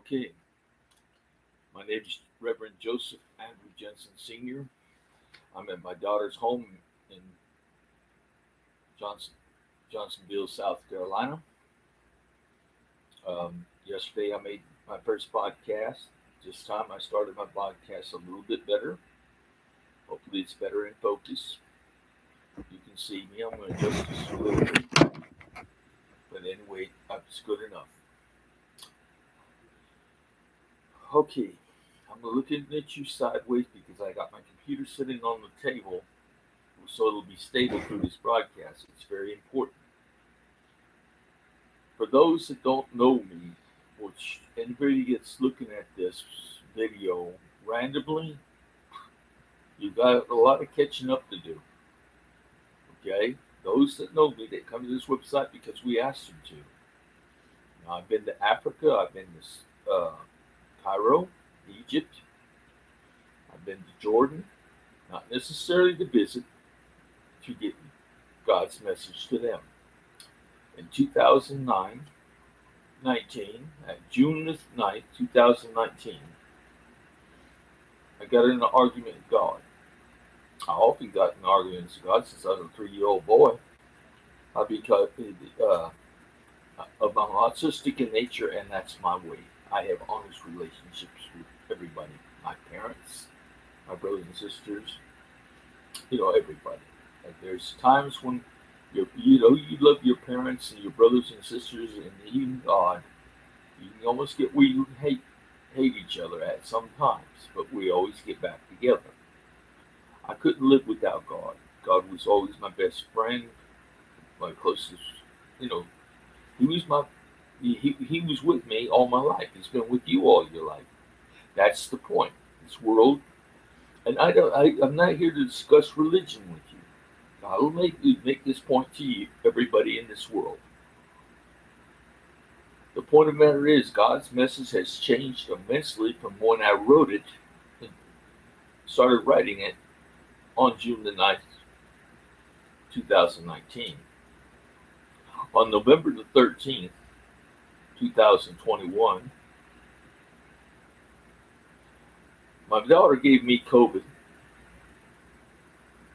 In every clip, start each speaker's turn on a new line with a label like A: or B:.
A: Okay, my name is Reverend Joseph Andrew Jensen Sr. I'm at my daughter's home in Johnson, Johnsonville, South Carolina. Yesterday I made my first podcast. This time I started my podcast a little bit better. Hopefully it's better in focus. You can see me. I'm going to adjust this a little bit. But anyway, that's good enough. Okay, I'm looking at you sideways because I got my computer sitting on the table so it'll be stable through this broadcast. It's very important. For those that don't know me, which anybody gets looking at this video randomly, you've got a lot of catching up to do. Okay? Those that know me, they come to this website because we asked them to. Now, I've been to Africa, I've been to Cairo, Egypt, I've been to Jordan, not necessarily to visit, to get God's message to them. In 2019, at June the 9th, 2019, I got in an argument with God. I often got in arguments with God since I was a 3-year-old boy. Because I'm autistic in nature, and that's my way. I have honest relationships with everybody. My parents, my brothers and sisters, everybody. Like there's times when you love your parents and your brothers and sisters and even God. You can almost get where you hate each other at some times, but we always get back together. I couldn't live without God. God was always my best friend, my closest. He was he was with me all my life. He's been with you all your life. That's the point. This world, and I'm not here to discuss religion with you. I will make this point to you, everybody in this world. The point of the matter is, God's message has changed immensely from when I wrote it and started writing it on June the 9th, 2019. On November the 13th, 2021, my daughter gave me COVID.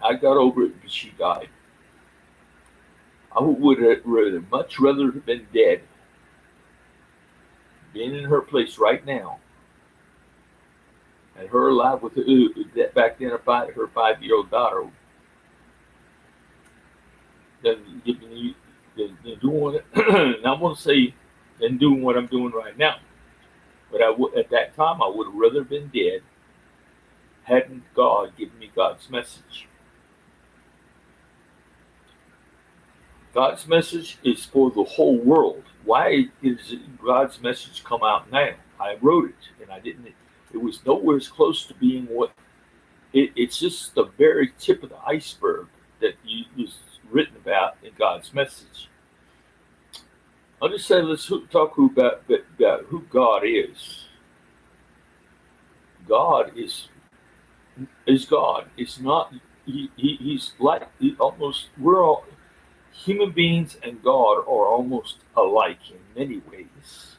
A: I got over it because she died. I would have much rather have been dead, being in her place right now, and her alive with that back then her 5-year-old daughter, than doing it. And I'm going to say, than doing what I'm doing right now. But at that time, I would have rather been dead hadn't God given me God's message. God's message is for the whole world. Why is God's message come out now? I wrote it, and I didn't. It was nowhere as close to being what. It's just the very tip of the iceberg that was written about in God's message. I'll just say, let's talk about who God is. God is God. It's not. He's like we're all. Human beings and God are almost alike in many ways.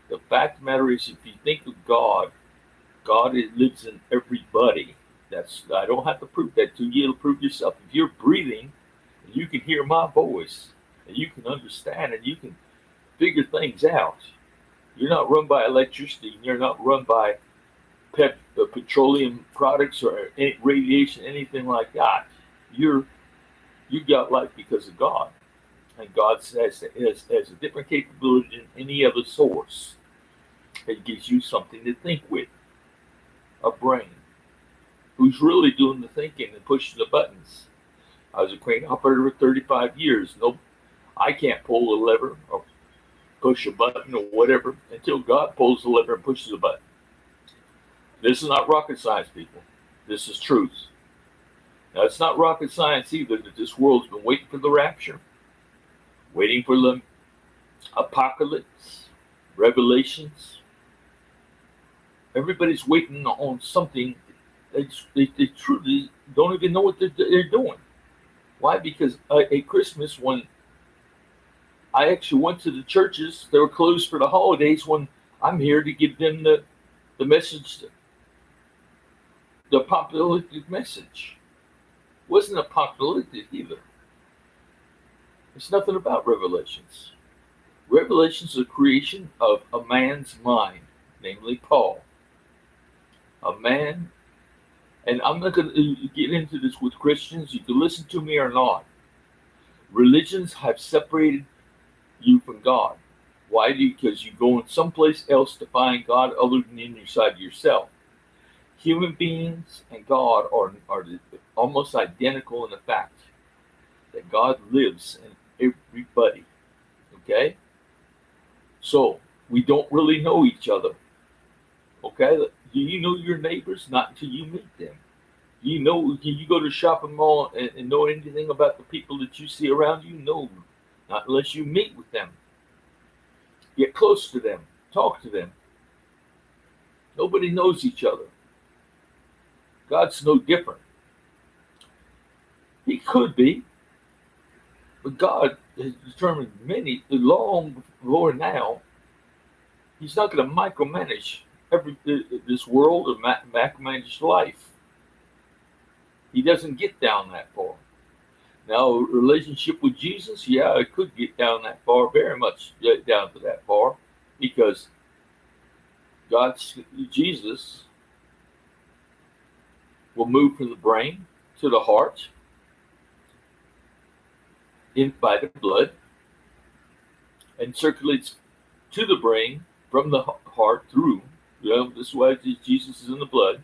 A: The fact of the matter is, if you think of God, God lives in everybody. I don't have to prove that to you. It'll prove yourself. If you're breathing, and you can hear my voice, and you can understand, and you can figure things out. You're not run by electricity. And you're not run by petroleum products or radiation, anything like that. You got life because of God. And God has a different capability than any other source. It gives you something to think with. A brain. Who's really doing the thinking and pushing the buttons. I was a crane operator for 35 years. I can't pull a lever or push a button or whatever until God pulls the lever and pushes a button. This is not rocket science, people. This is truth. Now, it's not rocket science either that this world's been waiting for the rapture, waiting for the apocalypse, revelations. Everybody's waiting on something. They truly don't even know what they're doing. Why? Because at Christmas, when I actually went to the churches that were closed for the holidays when I'm here to give them the message, the apocalyptic message. It wasn't apocalyptic either. It's nothing about Revelations. Revelations is a creation of a man's mind, namely Paul. A man, and I'm not going to get into this with Christians. You can listen to me or not. Religions have separated you from God. Why? Because you go in someplace else to find God other than inside yourself. Human beings and God are almost identical in the fact that God lives in everybody. Okay? So, we don't really know each other. Okay? Do you know your neighbors? Not until you meet them. Can you go to a shopping mall and know anything about the people that you see around you? No, not unless you meet with them. Get close to them. Talk to them. Nobody knows each other. God's no different. He could be, but God has determined many long before now. He's not going to micromanage this world or micromanage life. He doesn't get down that far. Now, a relationship with Jesus, yeah, it could get down that far, very much down to that far, because Jesus will move from the brain to the heart by the blood and circulates to the brain from the heart through. This is why Jesus is in the blood.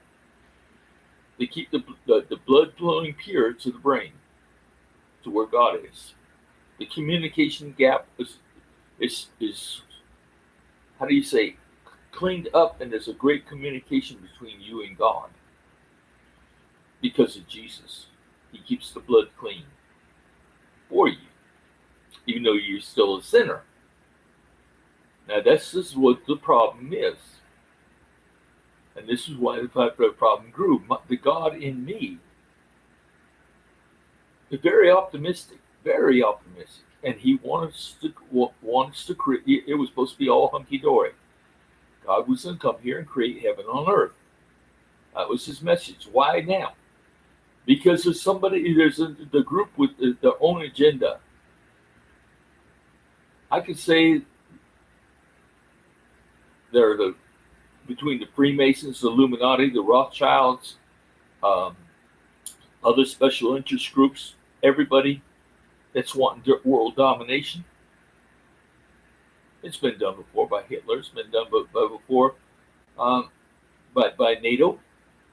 A: They keep the blood flowing pure to the brain, to where God is. The communication gap is how do you say, cleaned up, and there's a great communication between you and God because of Jesus. He keeps the blood clean for you, even though you're still a sinner. Now, this is what the problem is. And this is why the problem grew. The God in me is very optimistic, and he wants to create. It was supposed to be all hunky dory. God was going to come here and create heaven on earth. That was his message. Why now? Because there's the group with their own agenda. I could say they're between the Freemasons, the Illuminati, the Rothschilds, other special interest groups, everybody that's wanting world domination. It's been done before by Hitler. It's been done before by NATO.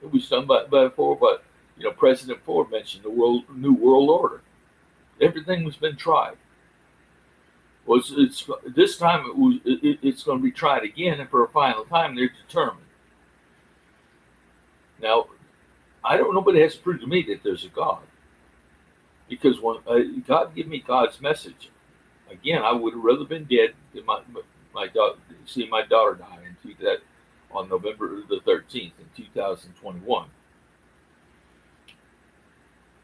A: It was done before, but President Ford mentioned the New World Order. Everything has been tried. This time it's going to be tried again, and for a final time they're determined. Now, nobody has to prove to me that there's a God, because when God gave me God's message, again, I would have rather been dead than my daughter, see my daughter die on November the 13th in 2021.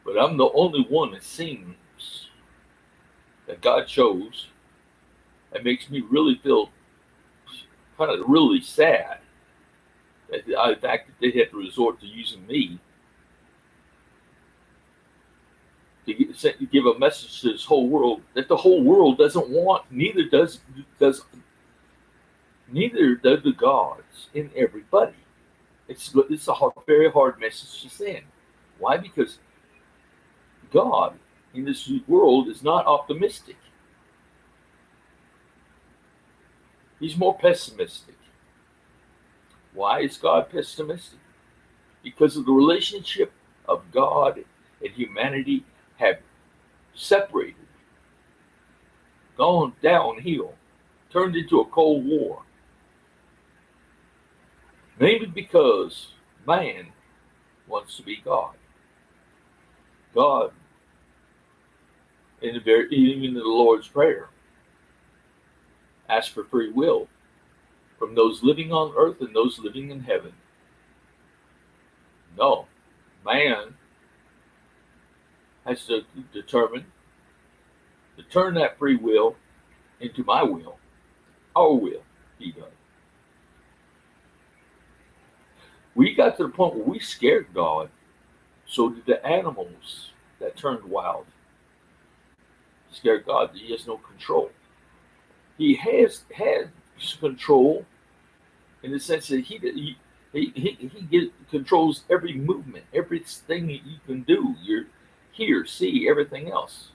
A: But I'm the only one that seems that God chose. It makes me really feel kind of really sad that the fact that they had to resort to using me to give a message to this whole world that the whole world doesn't want. Neither does the gods in everybody. It's a very hard message to send. Why? Because God in this world is not optimistic. He's more pessimistic. Why is God pessimistic? Because of the relationship of God and humanity have separated, gone downhill, turned into a Cold War. Maybe because man wants to be God. God, even in the Lord's Prayer, asks for free will from those living on earth and those living in heaven. No, man has to determine to turn that free will into my will, our will be done. We got to the point where we scared God. So did the animals that turned wild. Scared God that he has no control. He has control in the sense that controls every movement, everything that you can do. You're hear, see, everything else.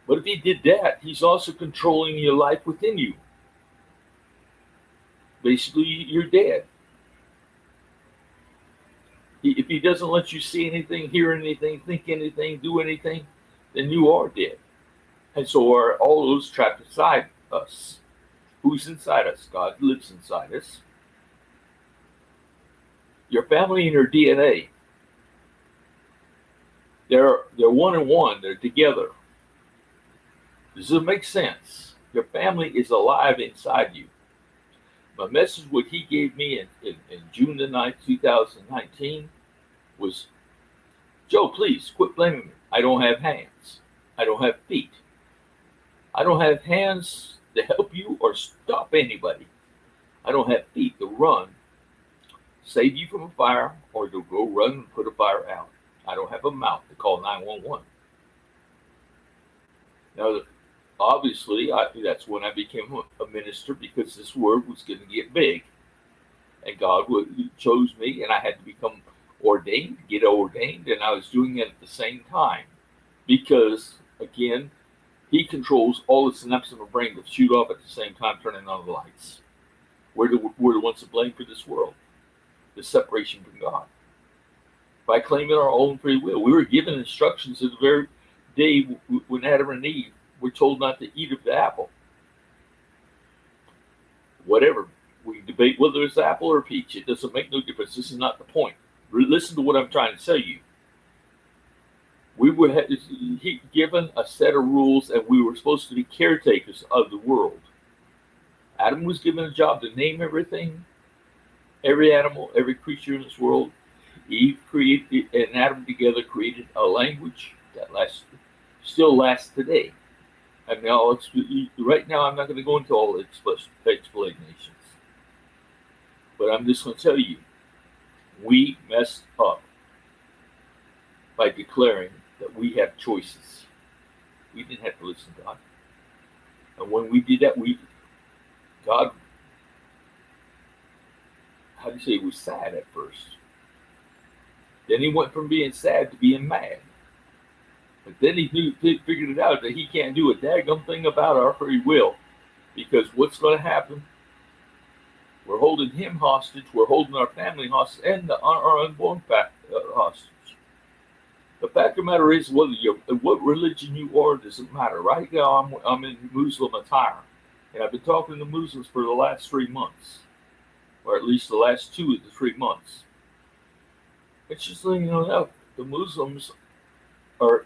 A: But if he did that, he's also controlling your life within you. Basically, you're dead. If he doesn't let you see anything, hear anything, think anything, do anything, then you are dead. And so are all those trapped inside us. Who's inside us? God lives inside us. Your family and your DNA. They're one and one. They're together. Does it make sense? Your family is alive inside you. My message, what he gave me in June the 9th, 2019, was, Joe, please quit blaming me. I don't have hands. I don't have feet. I don't have hands to help you or stop anybody. I don't have feet to run, save you from a fire, or to go run and put a fire out. I don't have a mouth to call 911. Now, obviously, that's when I became a minister, because this word was going to get big. And God chose me, and I had to become ordained, get ordained, and I was doing it at the same time. Because, again, he controls all the synapses of my brain that shoot off at the same time, turning on the lights. We're the ones to blame for this world, the separation from God. By claiming our own free will. We were given instructions at the very day when Adam and Eve were told not to eat of the apple. Whatever. We debate whether it's apple or peach. It doesn't make no difference. This is not the point. Listen to what I'm trying to tell you. We were given a set of rules, and we were supposed to be caretakers of the world. Adam was given a job to name everything, every animal, every creature in this world. Eve created, and Adam together created a language that still lasts today. And now, right now, I'm not going to go into all the explanations, but I'm just going to tell you, we messed up by declaring that we have choices. We didn't have to listen to God. And when we did that, God, how do you say, he was sad at first. Then he went from being sad to being mad. But then he figured it out that he can't do a daggum thing about our free will. Because what's going to happen? We're holding him hostage, we're holding our family hostage, and our unborn hostage. The fact of the matter is, what religion you are doesn't matter. Right now, I'm in Muslim attire, and I've been talking to Muslims for the last 3 months, or at least the last 2 of the 3 months. It's just letting you know, the Muslims are,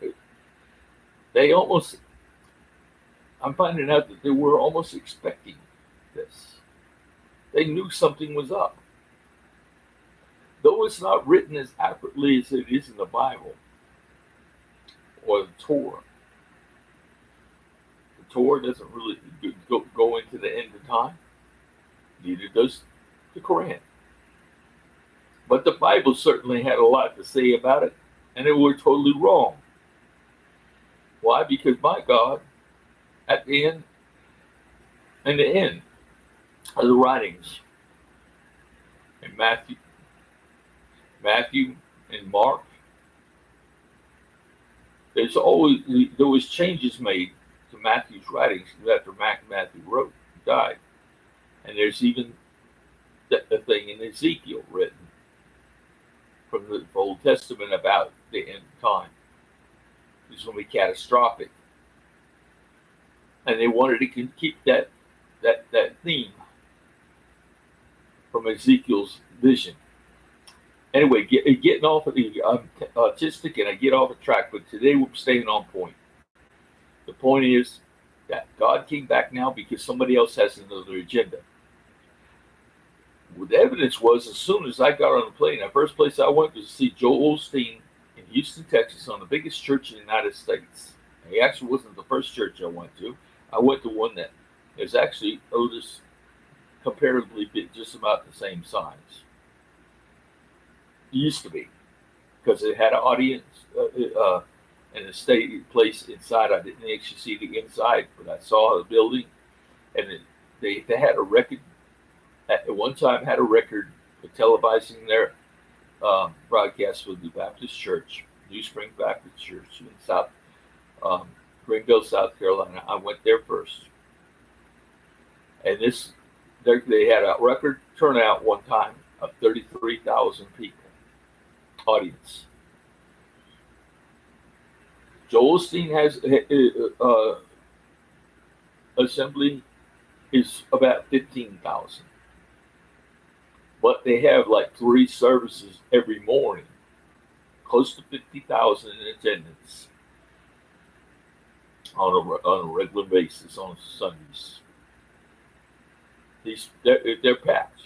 A: I'm finding out that they were almost expecting this. They knew something was up. Though it's not written as accurately as it is in the Bible or the Torah. The Torah doesn't really go into the end of time. Neither does the Quran. But the Bible certainly had a lot to say about it, and they were totally wrong. Why? Because my God, at the end of the writings in Matthew and Mark, there was changes made to Matthew's writings after Matthew died, and there's even a thing in Ezekiel written from the Old Testament about the end of time. It's going to be catastrophic, and they wanted to keep that theme from Ezekiel's vision. Anyway, getting off of I'm autistic and I get off the track, but today we're staying on point. The point is that God came back now because somebody else has another agenda. Well, the evidence was, as soon as I got on the plane, the first place I went was to see Joel Osteen in Houston, Texas, on the biggest church in the United States. It actually wasn't the first church I went to. I went to one that is actually Otis comparatively big, just about the same size. It used to be because it had an audience and a stay place inside. I didn't actually see the inside, but I saw the building, and they had a record at one time had a record televising their broadcast with the Baptist Church, New Spring Baptist Church in South um, Greenville, South Carolina. I went there first, and they had a record turnout one time of 33,000 people audience. Joel Osteen has assembly is about 15,000, but they have like 3 services every morning, close to 50,000 in attendance on a regular basis on Sundays. They're packed.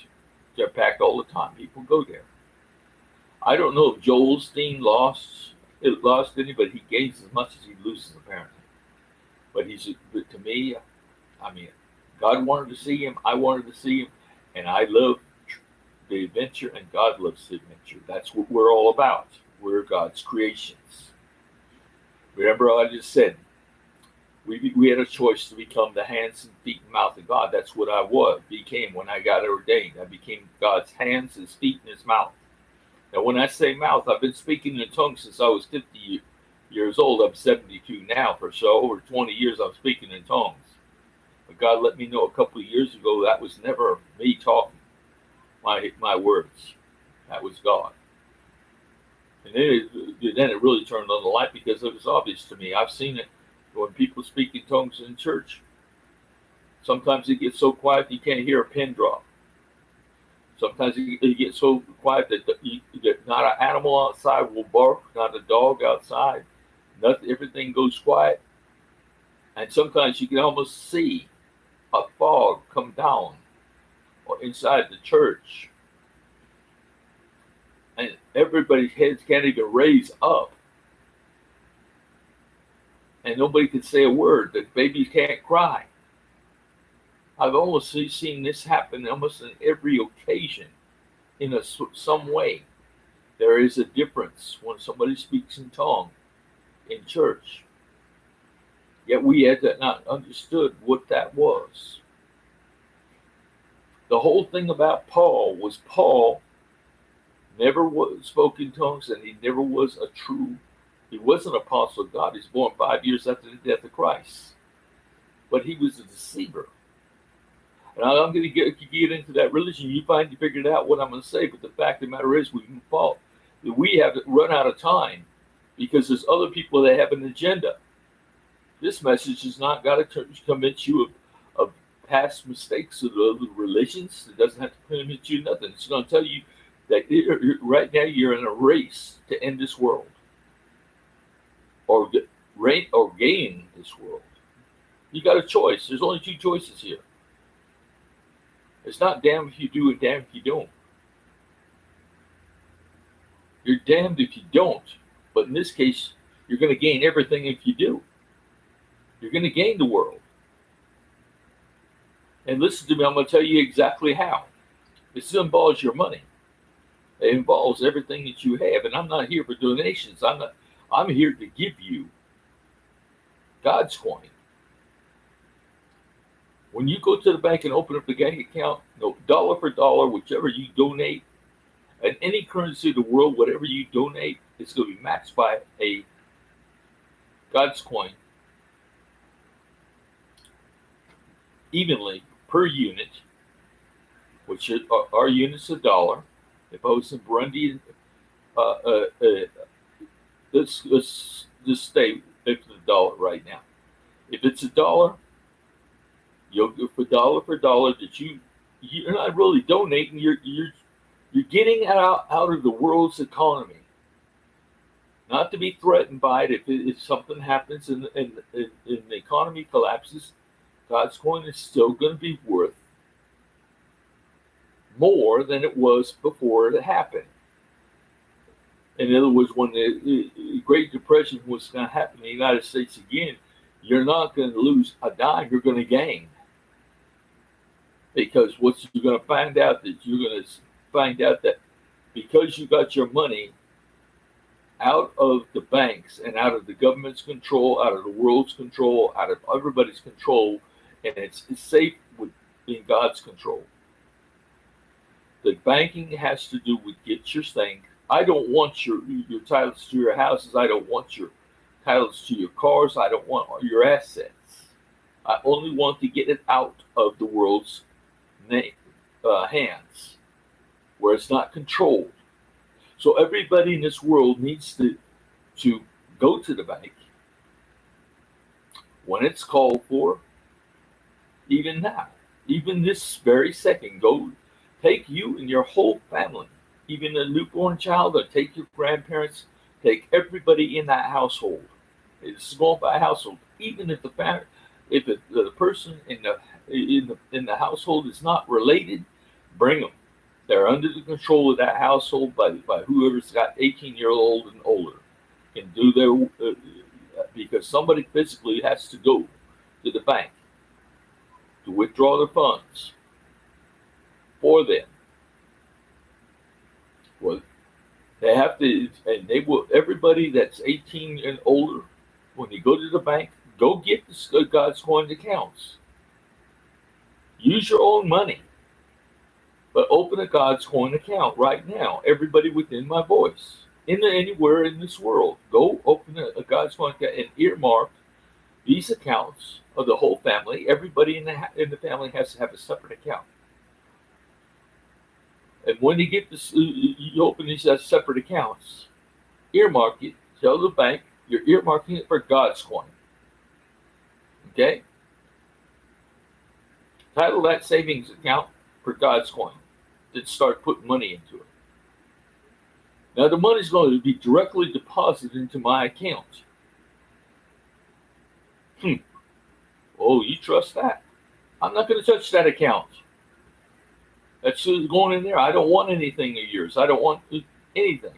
A: They're packed all the time. People go there. I don't know if Joel Osteen lost any, but he gains as much as he loses apparently. But to me, I mean, God wanted to see him. I wanted to see him, and I love the adventure, and God loves the adventure. That's what we're all about. We're God's creations. Remember, I just said we had a choice to become the hands and feet and mouth of God. That's what I became when I got ordained. I became God's hands, his feet, and his mouth. Now, when I say mouth, I've been speaking in tongues since I was 50 years old. I'm 72 now. For so over 20 years, I'm speaking in tongues. But God let me know a couple of years ago that was never me talking my words. That was God. And then it really turned on the light because it was obvious to me. I've seen it when people speak in tongues in church. Sometimes it gets so quiet you can't hear a pin drop. Sometimes it gets so quiet that not an animal outside will bark, not a dog outside. Nothing. Everything goes quiet. And sometimes you can almost see a fog come down or inside the church. And everybody's heads can't even raise up. And nobody can say a word. The babies can't cry. I've almost seen this happen almost on every occasion in some way. There is a difference when somebody speaks in tongue in church. Yet we had not understood what that was. The whole thing about Paul was Paul never spoke in tongues, and he never was he was an apostle of God. He was born 5 years after the death of Christ. But he was a deceiver. And I'm going to get into that religion. You figured out what I'm going to say, but the fact of the matter is we have run out of time because there's other people that have an agenda. This message has not got to convince you of past mistakes of the other religions. It doesn't have to convince you nothing. It's going to tell you that right now you're in a race to end this world or gain this world. You got a choice. There's only 2 choices here. It's not damned if you do and damned if you don't. You're damned if you don't. But in this case, you're going to gain everything if you do. You're going to gain the world. And listen to me, I'm going to tell you exactly how. This involves your money. It involves everything that you have. And I'm not here for donations. I'm here to give you GODScoin. When you go to the bank and open up the bank account, dollar for dollar, whichever you donate, and any currency of the world, whatever you donate, it's going to be matched by a GODScoin evenly per unit, which our unit's $1. If I was in Burundi, let's just stay with the dollar right now. If it's $1, you'll go for dollar that you're not really donating. You're getting out of the world's economy. Not to be threatened by it if something happens and the economy collapses. GODScoin is still going to be worth more than it was before it happened. In other words, when the Great Depression was going to happen in the United States again, you're not going to lose a dime, you're going to gain. Because what you're going to find out that you're going to find out that because you got your money out of the banks and out of the government's control, out of the world's control, out of everybody's control, and it's safe in God's control. The banking has to do with get your thing. I don't want your titles to your houses. I don't want your titles to your cars. I don't want your assets. I only want to get it out of the world's hands, where it's not controlled. So everybody in this world needs to go to the bank when it's called for, even now, even this very second. Go take you and your whole family, even a newborn child, or take your grandparents, take everybody in that household. It's going by household. Even if the person in the household is not related, bring them. They're under the control of that household by whoever's got 18-year-old and older, can do their because somebody physically has to go to the bank to withdraw their funds for them. Well, they have to, and they will. Everybody that's 18 and older, when you go to the bank, go get the GODScoin accounts. Use your own money. But open a GODScoin account right now. Everybody within my voice, anywhere in this world, go open a GODScoin account and earmark these accounts of the whole family. Everybody in the family has to have a separate account. And when you get this, you open these as separate accounts. Earmark it. Tell the bank you're earmarking it for GODScoin. Okay. Title that savings account for GODScoin. Then start putting money into it. Now the money's going to be directly deposited into my account. Oh, you trust that? I'm not going to touch that account. That's going in there. I don't want anything of yours. I don't want anything.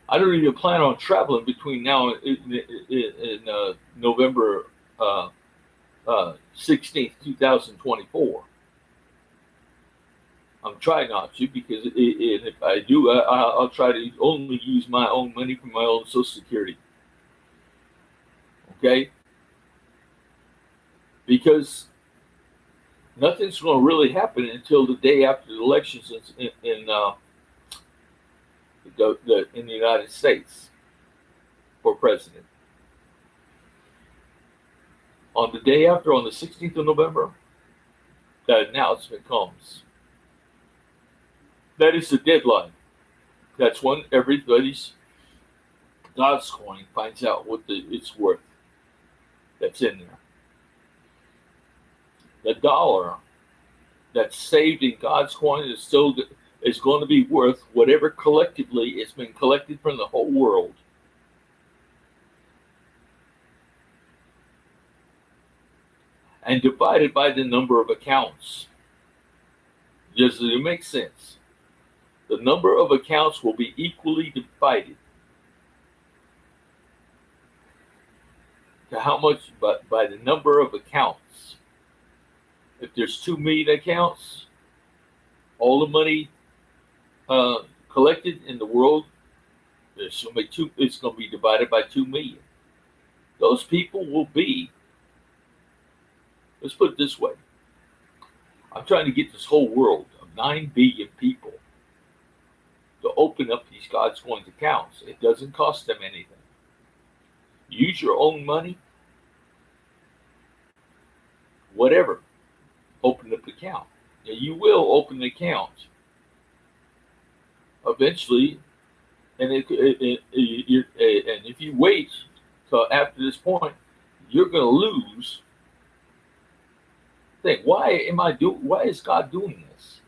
A: I don't even plan on traveling between now and November 16th, 2024. I'm trying not to, because if I do, I'll try to only use my own money for my own Social Security. Okay? Because nothing's going to really happen until the day after the elections in the United States for president. On the day after, on the 16th of November, that announcement comes. That is the deadline. That's when everybody's GODScoin finds out what it's worth. That's in there. The dollar that's saved in GODScoin is going to be worth whatever collectively it's been collected from the whole world. And divided by the number of accounts. Does it make sense? The number of accounts will be equally divided. To how much? But by the number of accounts. If there's 2 million accounts, all the money collected in the world, it's going to be divided by 2 million. Those people will be, let's put it this way. I'm trying to get this whole world of 9 billion people to open up these GODScoin accounts. It doesn't cost them anything. Use your own money, whatever. Open up the account. Now, you will open the account eventually, and if you wait till after this point, you're going to lose. Think, why is God doing this?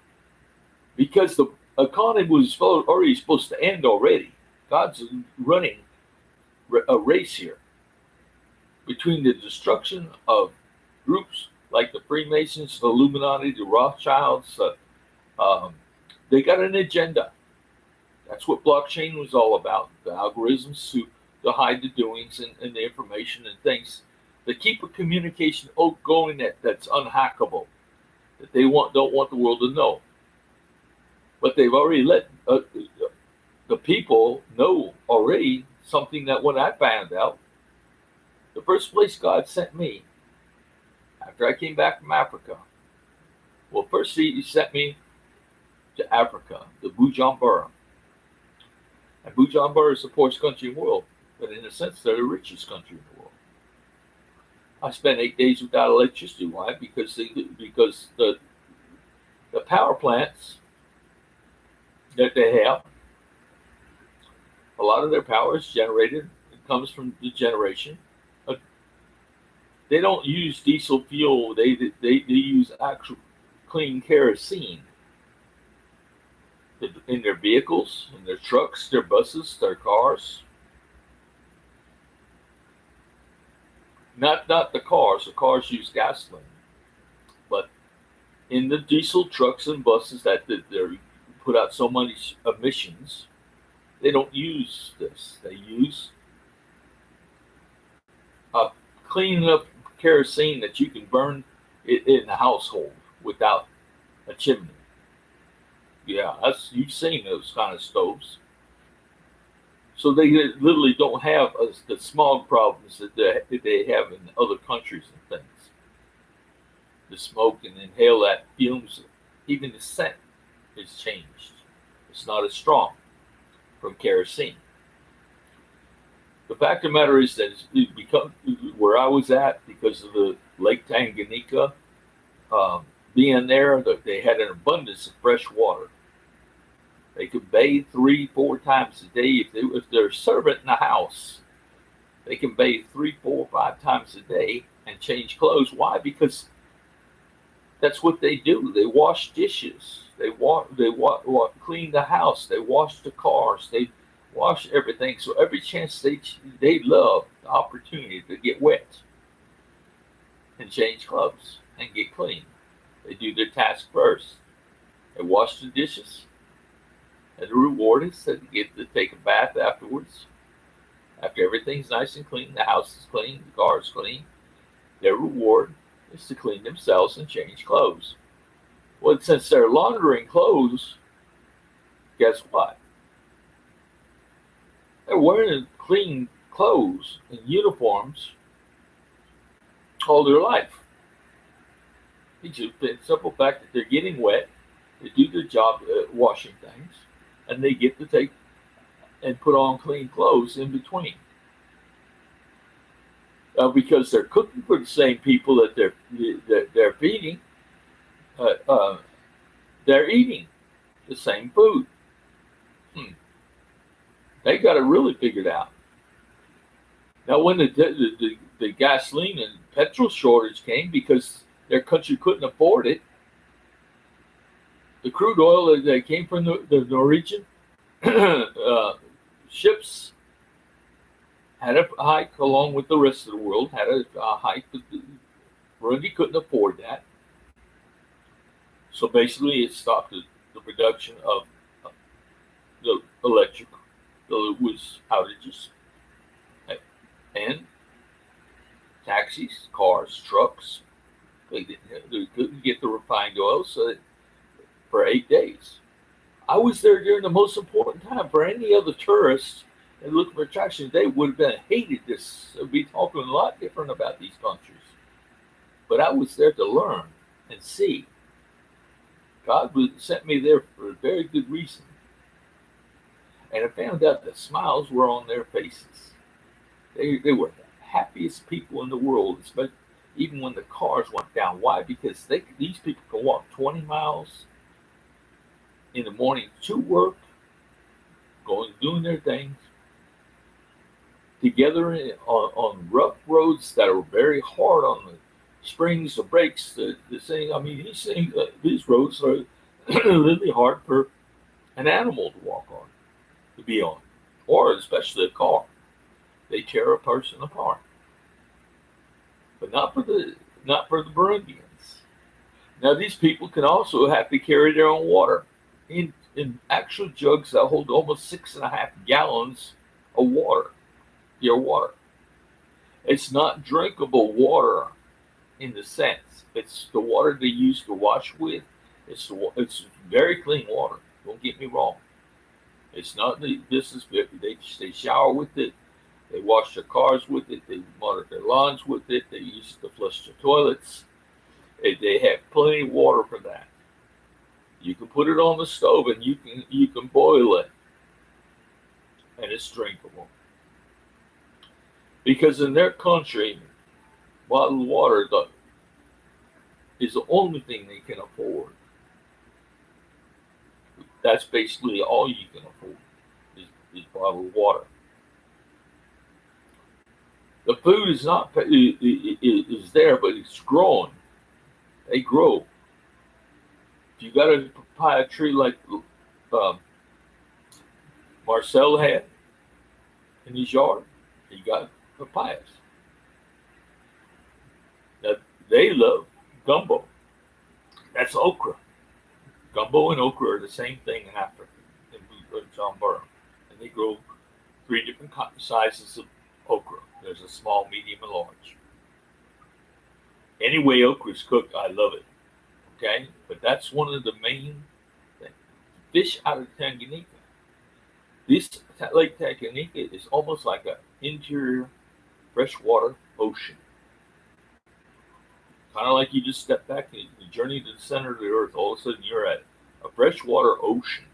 A: Because the economy was already supposed to end already. God's running a race here between the destruction of groups like the Freemasons, the Illuminati, the Rothschilds, Um, they got an agenda. That's what blockchain was all about. The algorithms to hide the doings and the information and things. They keep a communication going that's unhackable, that they don't want the world to know. But they've already let the people know already something that when I found out, the first place God sent me after I came back from Africa, well, first he sent me to Africa, the Bujumbura. And Bujumbura is the poorest country in the world, but in a sense, they're the richest country in the world. I spent 8 days without electricity. Why? Because the power plants that they have, a lot of their power is generated. It comes from the generation. They don't use diesel fuel. They use actual clean kerosene in their vehicles, in their trucks, their buses, their cars. Not the cars. The cars use gasoline, but in the diesel trucks and buses that they put out so many emissions, they don't use this. They use clean up kerosene that you can burn in a household without a chimney. Yeah, you've seen those kind of stoves. So they literally don't have the smog problems that they have in other countries and things. The smoke and inhale that fumes, even the scent is changed. It's not as strong from kerosene. The fact of the matter is that it become where I was at because of the Lake Tanganyika. Being there, they had an abundance of fresh water. They could bathe 3-4 times a day. If they're a servant in the house, they can bathe 3, 4, 5 times a day and change clothes. Why? Because that's what they do. They wash dishes. They clean the house. They wash the cars. They wash everything. So every chance they love the opportunity to get wet and change clothes and get clean. They do their task first. They wash the dishes. And the reward is that they get to take a bath afterwards. After everything's nice and clean, the house is clean, the car is clean, their reward is to clean themselves and change clothes. Well, since they're laundering clothes, guess what? They're wearing clean clothes and uniforms all their life. It's just the simple fact that they're getting wet, they do their job washing things, and they get to take and put on clean clothes in between. Because they're cooking for the same people that they're feeding, they're eating the same food. They got it really figured out. Now, when the gasoline and petrol shortage came because their country couldn't afford it, the crude oil that came from the Norwegian ships had a hike along with the rest of the world, had a hike, but Burundi couldn't afford that. So basically it stopped the production of the electric. So it was outages. And taxis, cars, trucks, they couldn't get the refined oil, so for 8 days. I was there during the most important time. For any other tourists and looking for attractions, they would have been hated this. They'd be talking a lot different about these countries. But I was there to learn and see. God sent me there for a very good reason. And I found out the smiles were on their faces. They were the happiest people in the world, especially even when the cars went down. Why? Because these people can walk 20 miles in the morning to work, doing their things, together on rough roads that are very hard on the springs, the brakes, the thing. I mean, these roads are really hard for an animal to walk on, to be on, or especially a car. They tear a person apart. But not for the Burundians. Now, these people can also have to carry their own water in actual jugs that hold almost 6.5 gallons of water, pure water. It's not drinkable water in the sense. It's the water they use to wash with. It's very clean water. Don't get me wrong. It's not this is they shower with it. They wash their cars with it. They water their lawns with it. They use it to flush their toilets. They have plenty of water for that. You can put it on the stove and you can boil it, and it's drinkable. Because in their country, bottled water is the only thing they can afford. That's basically all you can afford is bottled water. The food is not is there, but it's growing. They grow. If you got a papaya tree like um, Marcel had in his yard, he got papayas. Now they love gumbo. That's okra. Gumbo and okra are the same thing in Africa, in John Burr. And they grow 3 different sizes of okra. There's a small, medium, and large. Any way okra is cooked, I love it. Okay? But that's one of the main things. Fish out of Tanganyika. This Lake Tanganyika is almost like an interior freshwater ocean. Kind of like you just step back and you journey to the center of the earth. All of a sudden, you're at a freshwater ocean.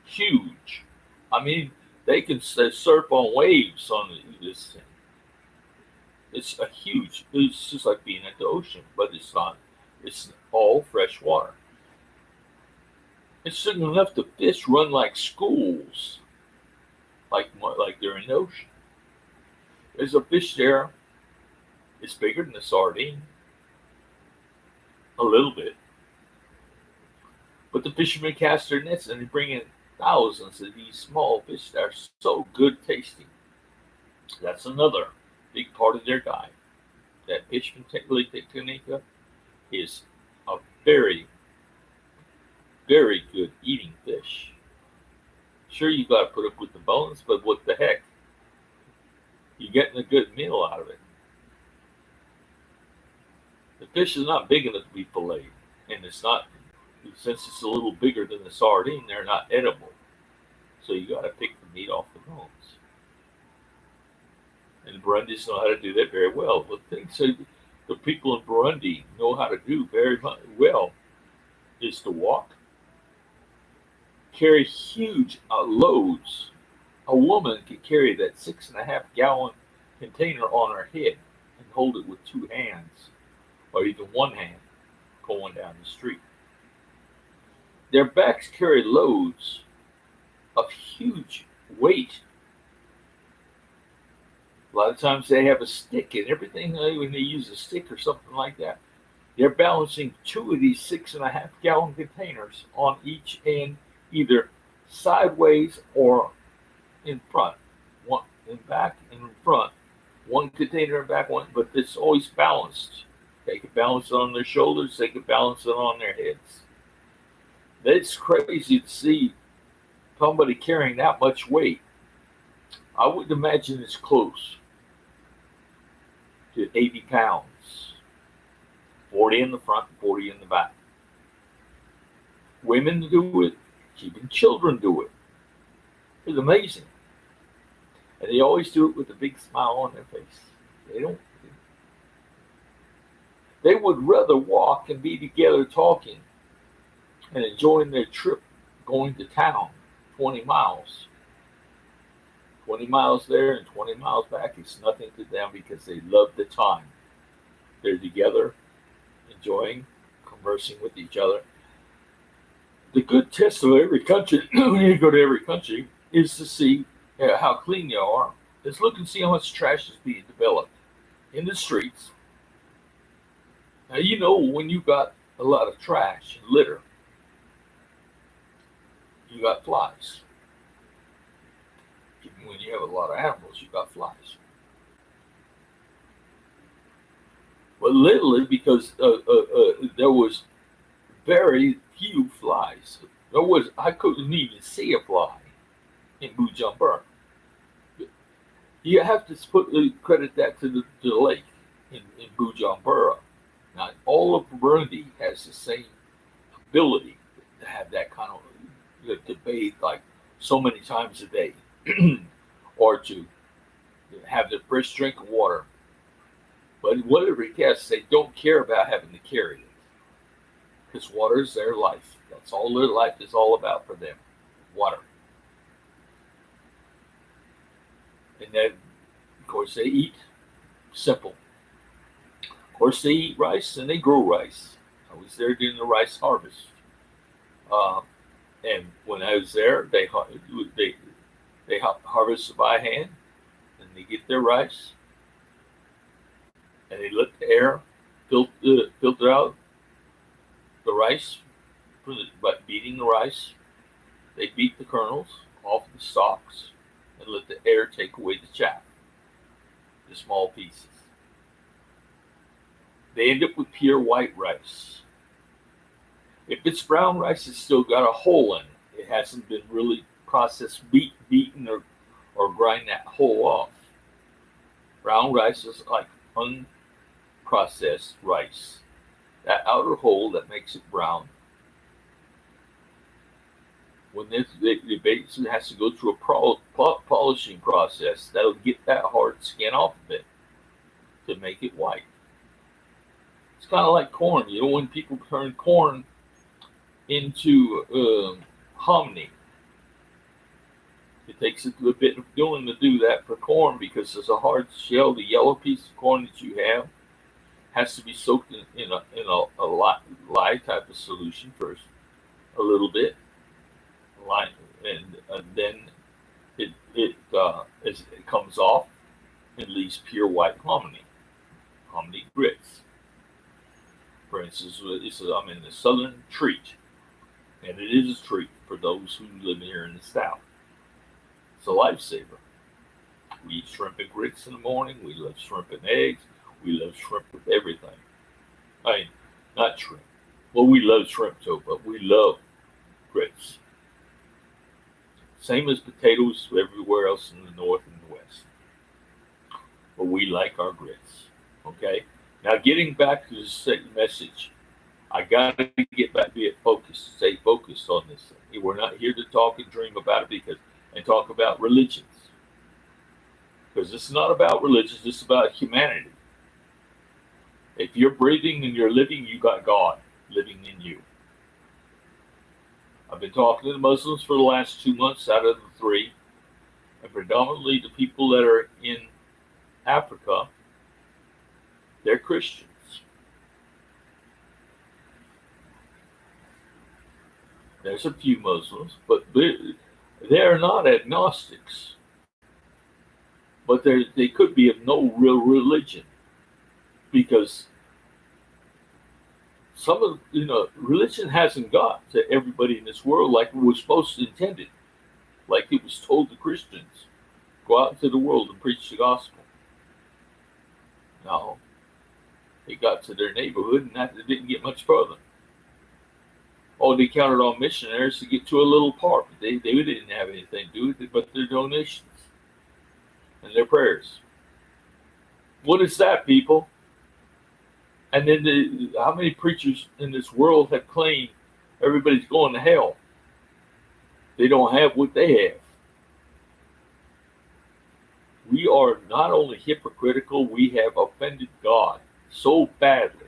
A: Huge. I mean, they can surf on waves on this thing. It's a huge. It's just like being at the ocean, but it's not. It's all fresh water. It's soon enough to fish run like schools, like they're in the ocean. There's a fish there. It's bigger than a sardine, a little bit. But the fishermen cast their nets and they bring in thousands of these small fish that are so good tasting. That's another big part of their diet. That fish from Lake Tanganyika is a very, very good eating fish. Sure, you got to put up with the bones, but what the heck? You're getting a good meal out of it. The fish is not big enough to be filleted, and it's not, since it's a little bigger than the sardine, they're not edible. So you got to pick the meat off the bones. And the Burundis know how to do that very well. But things that the people in Burundi know how to do very well is to walk, carry huge loads. A woman could carry that 6.5 gallon container on her head and hold it with 2 hands, or even 1 hand, going down the street. Their backs carry loads of huge weight. A lot of times they have a stick and everything. When they use a stick or something like that, they're balancing 2 of these 6.5 gallon containers on each end, either sideways or in front. One in back and in front. One container in back, one, but it's always balanced. They can balance it on their shoulders. They can balance it on their heads. It's crazy to see somebody carrying that much weight. I would imagine it's close to 80 pounds. 40 in the front, 40 in the back. Women do it. Even children do it. It's amazing. And they always do it with a big smile on their face. They don't. They would rather walk and be together talking and enjoying their trip going to town 20 miles. 20 miles there and 20 miles back. It's nothing to them because they love the time. They're together, enjoying, conversing with each other. The good test of every country, when you go to every country, is to see how clean you are. Is look and see how much trash is being developed in the streets. Now, you know, when you got a lot of trash and litter, you got flies. Even when you have a lot of animals, you got flies. But literally because there was very few flies. I couldn't even see a fly in Bujumbura. You have to credit that to the lake in Bujumbura. Now, all of Burundi has the same ability to have that kind of to bathe like so many times a day, or to have the fresh drink of water. But whatever it gets, they don't care about having to carry it because water is their life. That's all their life is all about for them, water. And then, of course, they eat simple. Of course, they eat rice and they grow rice. I was there during the rice harvest, uh, and when I was there, they harvest by hand, and they get their rice, and they let the air filter out the rice by beating the rice. They beat the kernels off the stalks and let the air take away the chaff, the small pieces. They end up with pure white rice. If it's brown rice, it's still got a hole in it. It hasn't been really processed, beaten, or grind that hole off. Brown rice is like unprocessed rice. That outer hole that makes it brown, when it basically has to go through a polishing process that'll get that hard skin off of it to make it white. It's kind of like corn. You know, when people turn corn into hominy, it takes a bit of doing to do that for corn because there's a hard shell. The yellow piece of corn that you have has to be soaked in a lye type of solution first, a little bit, and then as it comes off and leaves pure white hominy grits. For instance, I'm in the southern treat, and it is a treat for those who live here in the south. It's a lifesaver. We eat shrimp and grits in the morning. We love shrimp and eggs. We love shrimp with everything. I mean, not shrimp. Well, we love shrimp too, but we love grits. Same as potatoes everywhere else in the north and the west. But we like our grits. Okay? Now, getting back to the message, I got to get back, stay focused on this thing. We're not here to talk and dream about it and talk about religions. Because this is not about religions, this is about humanity. If you're breathing and you're living, you got God living in you. I've been talking to the Muslims for the last 2 months out of the 3, and predominantly the people that are in Africa, they're Christians. There's a few Muslims, but they're not agnostics. But they could be of no real religion, because some of religion hasn't got to everybody in this world like it was supposed to intend it, like it was told to Christians, go out into the world and preach the gospel. No, they got to their neighborhood and that didn't get much further. Oh, they counted on missionaries to get to a little part, but they didn't have anything to do with it but their donations and their prayers. What is that, people? And then how many preachers in this world have claimed everybody's going to hell? They don't have what they have. We are not only hypocritical, we have offended God so badly.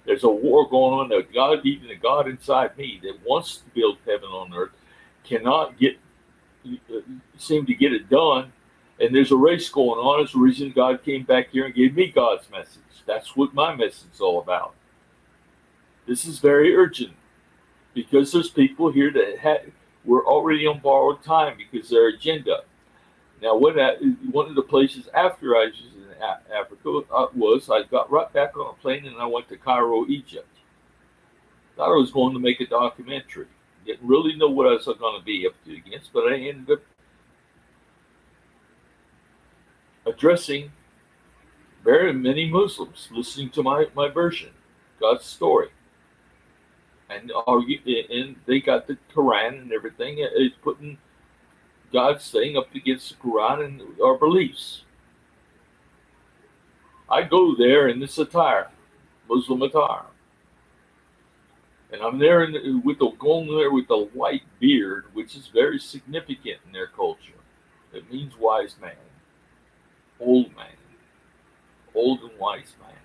A: There's a war going on that God, even the God inside me that wants to build heaven on earth, cannot seem to get it done. And there's a race going on. It's the reason God came back here and gave me God's message. That's what my message is all about. This is very urgent because there's people here that were already on borrowed time because their agenda. Now, one of the places after I was in Africa I got right back on a plane and I went to Cairo, Egypt. Thought I was going to make a documentary. Didn't really know what I was going to be up to against, but I ended up addressing Very many Muslims listening to my version, God's story, and they got the Quran and everything. It's putting God's thing up against the Quran and our beliefs. I go there in this attire, Muslim attire, and I'm there going there with a white beard, which is very significant in their culture. It means wise man, old man, old and wise man.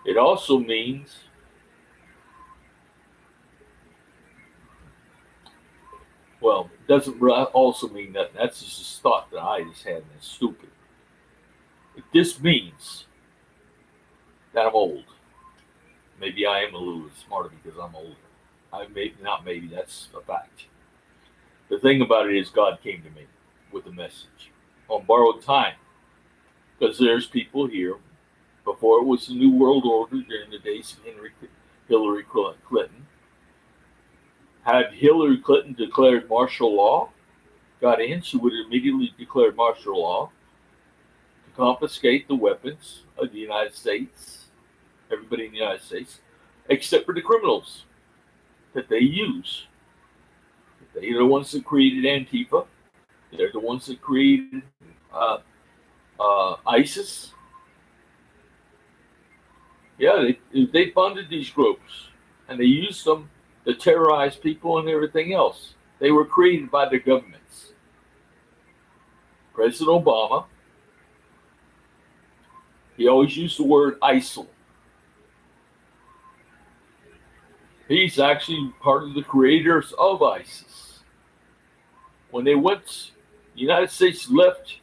A: It also means it doesn't also mean that. That's just a thought that I just had, and it's stupid. This means that I'm old. Maybe I am a little smarter because I'm older. Not maybe, that's a fact. The thing about it is God came to me with a message on borrowed time. Because there's people here, before it was the New World Order during the days of Hillary Clinton, had Hillary Clinton declared martial law, got in, she would have immediately declared martial law to confiscate the weapons of the United States, everybody in the United States, except for the criminals that they use. They're the ones that created Antifa. They're the ones that created ISIS. Yeah, they funded these groups, and they used them to terrorize people and everything else. They were created by their governments. President Obama, he always used the word ISIL. He's actually part of the creators of ISIS. When they went, the United States left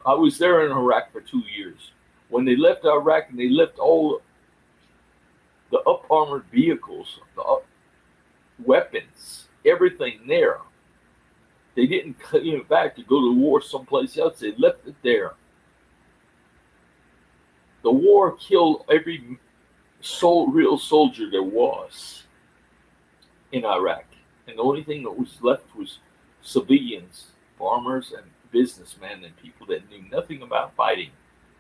A: I was there in Iraq for 2 years. When they left Iraq and they left all the up-armored vehicles, the weapons, everything there, they didn't cut it back to go to war someplace else. They left it there. The war killed every real soldier there was in Iraq. And the only thing that was left was civilians, farmers, and businessmen, and people that knew nothing about fighting.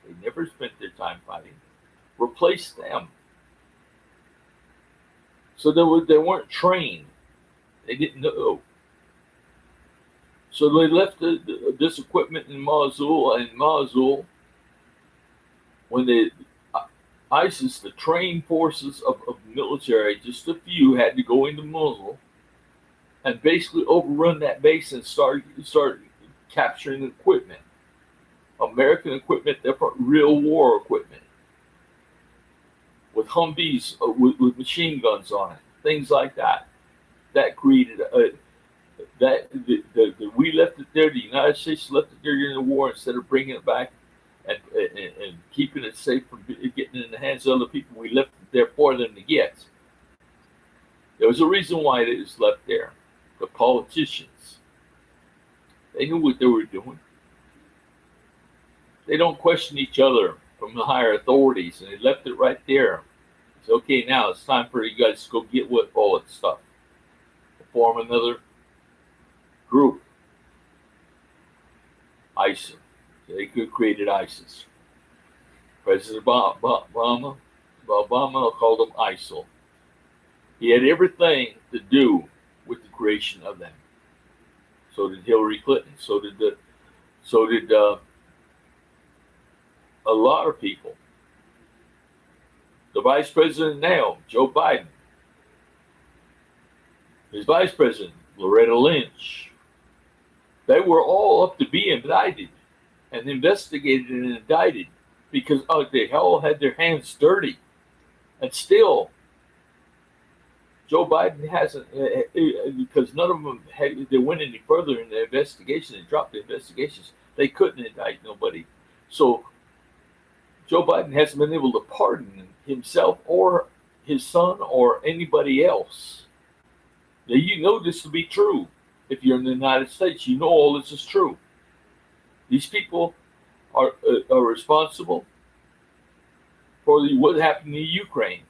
A: They never spent their time fighting. Replaced them. So they weren't trained. They didn't know. So they left this equipment in Mosul, when ISIS, the trained forces of military, just a few, had to go into Mosul and basically overrun that base and start capturing equipment, American equipment, real war equipment, with Humvees with machine guns on it, things like that. That created we left it there. The United States left it there during the war instead of bringing it back and keeping it safe from getting in the hands of other people. We left it there for them to get. There was a reason why it was left there. The politicians, they knew what they were doing. They don't question each other from the higher authorities, and they left it right there. It's okay, now it's time for you guys to go get all that stuff. Form another group. ISIS. They created ISIS. President Obama called them ISIL. He had everything to do with the creation of them. So did Hillary Clinton. So did a lot of people. The vice president now, Joe Biden. His vice president, Loretta Lynch. They were all up to be indicted and investigated and indicted because they all had their hands dirty. And still, Joe Biden hasn't, because none of them they went any further in the investigation and dropped the investigations. They couldn't indict nobody. So Joe Biden hasn't been able to pardon himself or his son or anybody else. Now, you know this to be true. If you're in the United States, you know all this is true. These people are responsible for what happened in Ukraine.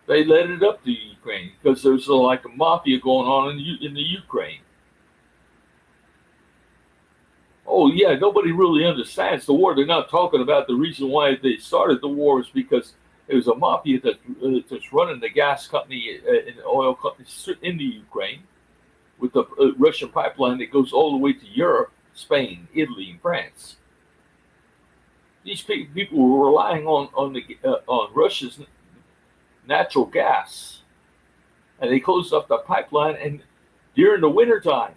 A: They led it up to Ukraine because there's like a mafia going on in the Ukraine. Oh yeah, nobody really understands the war. They're not talking about the reason why they started the war is because it was a mafia that's running the gas company and the oil company in the Ukraine with the Russian pipeline that goes all the way to Europe, Spain, Italy, and France. These people were relying on Russia's natural gas, and they closed off the pipeline. And during the wintertime,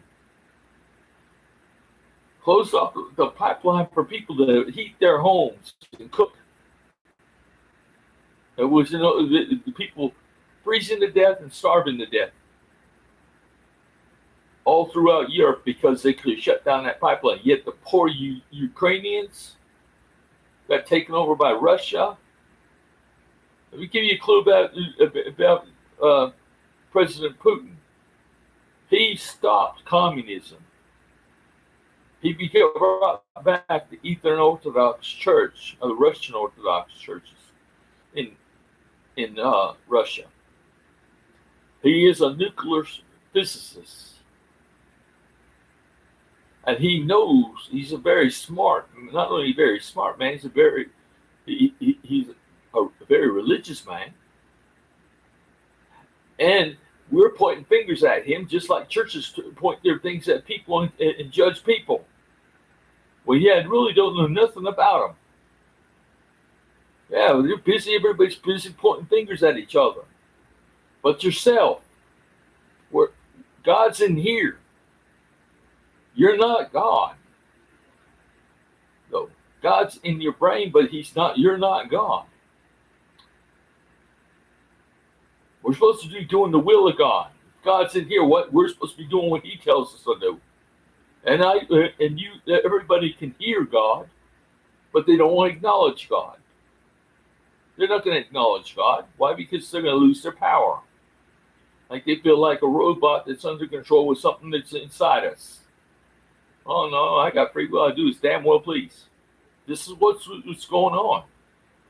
A: closed off the pipeline for people to heat their homes and cook. It was, the people freezing to death and starving to death all throughout Europe because they could shut down that pipeline. Yet the poor Ukrainians got taken over by Russia. Let me give you a clue about President Putin. He stopped communism. He brought back the Eastern Orthodox Church, the Russian Orthodox churches in Russia. He is a nuclear physicist. And he knows he's a very smart, not only very smart man, he's a very religious man. And we're pointing fingers at him just like churches point their things at people and judge people. Well, yeah, really don't know nothing about them. Yeah, they're busy, everybody's busy pointing fingers at each other. But yourself, God's in here. You're not God. No, God's in your brain, but you're not God. We're supposed to be doing the will of God. God's in here. We're supposed to be doing what He tells us to do. And everybody can hear God, but they don't want to acknowledge God. They're not going to acknowledge God. Why? Because they're going to lose their power. Like they feel like a robot that's under control with something that's inside us. Oh no, I got free will. I do as damn well please. This is what's going on.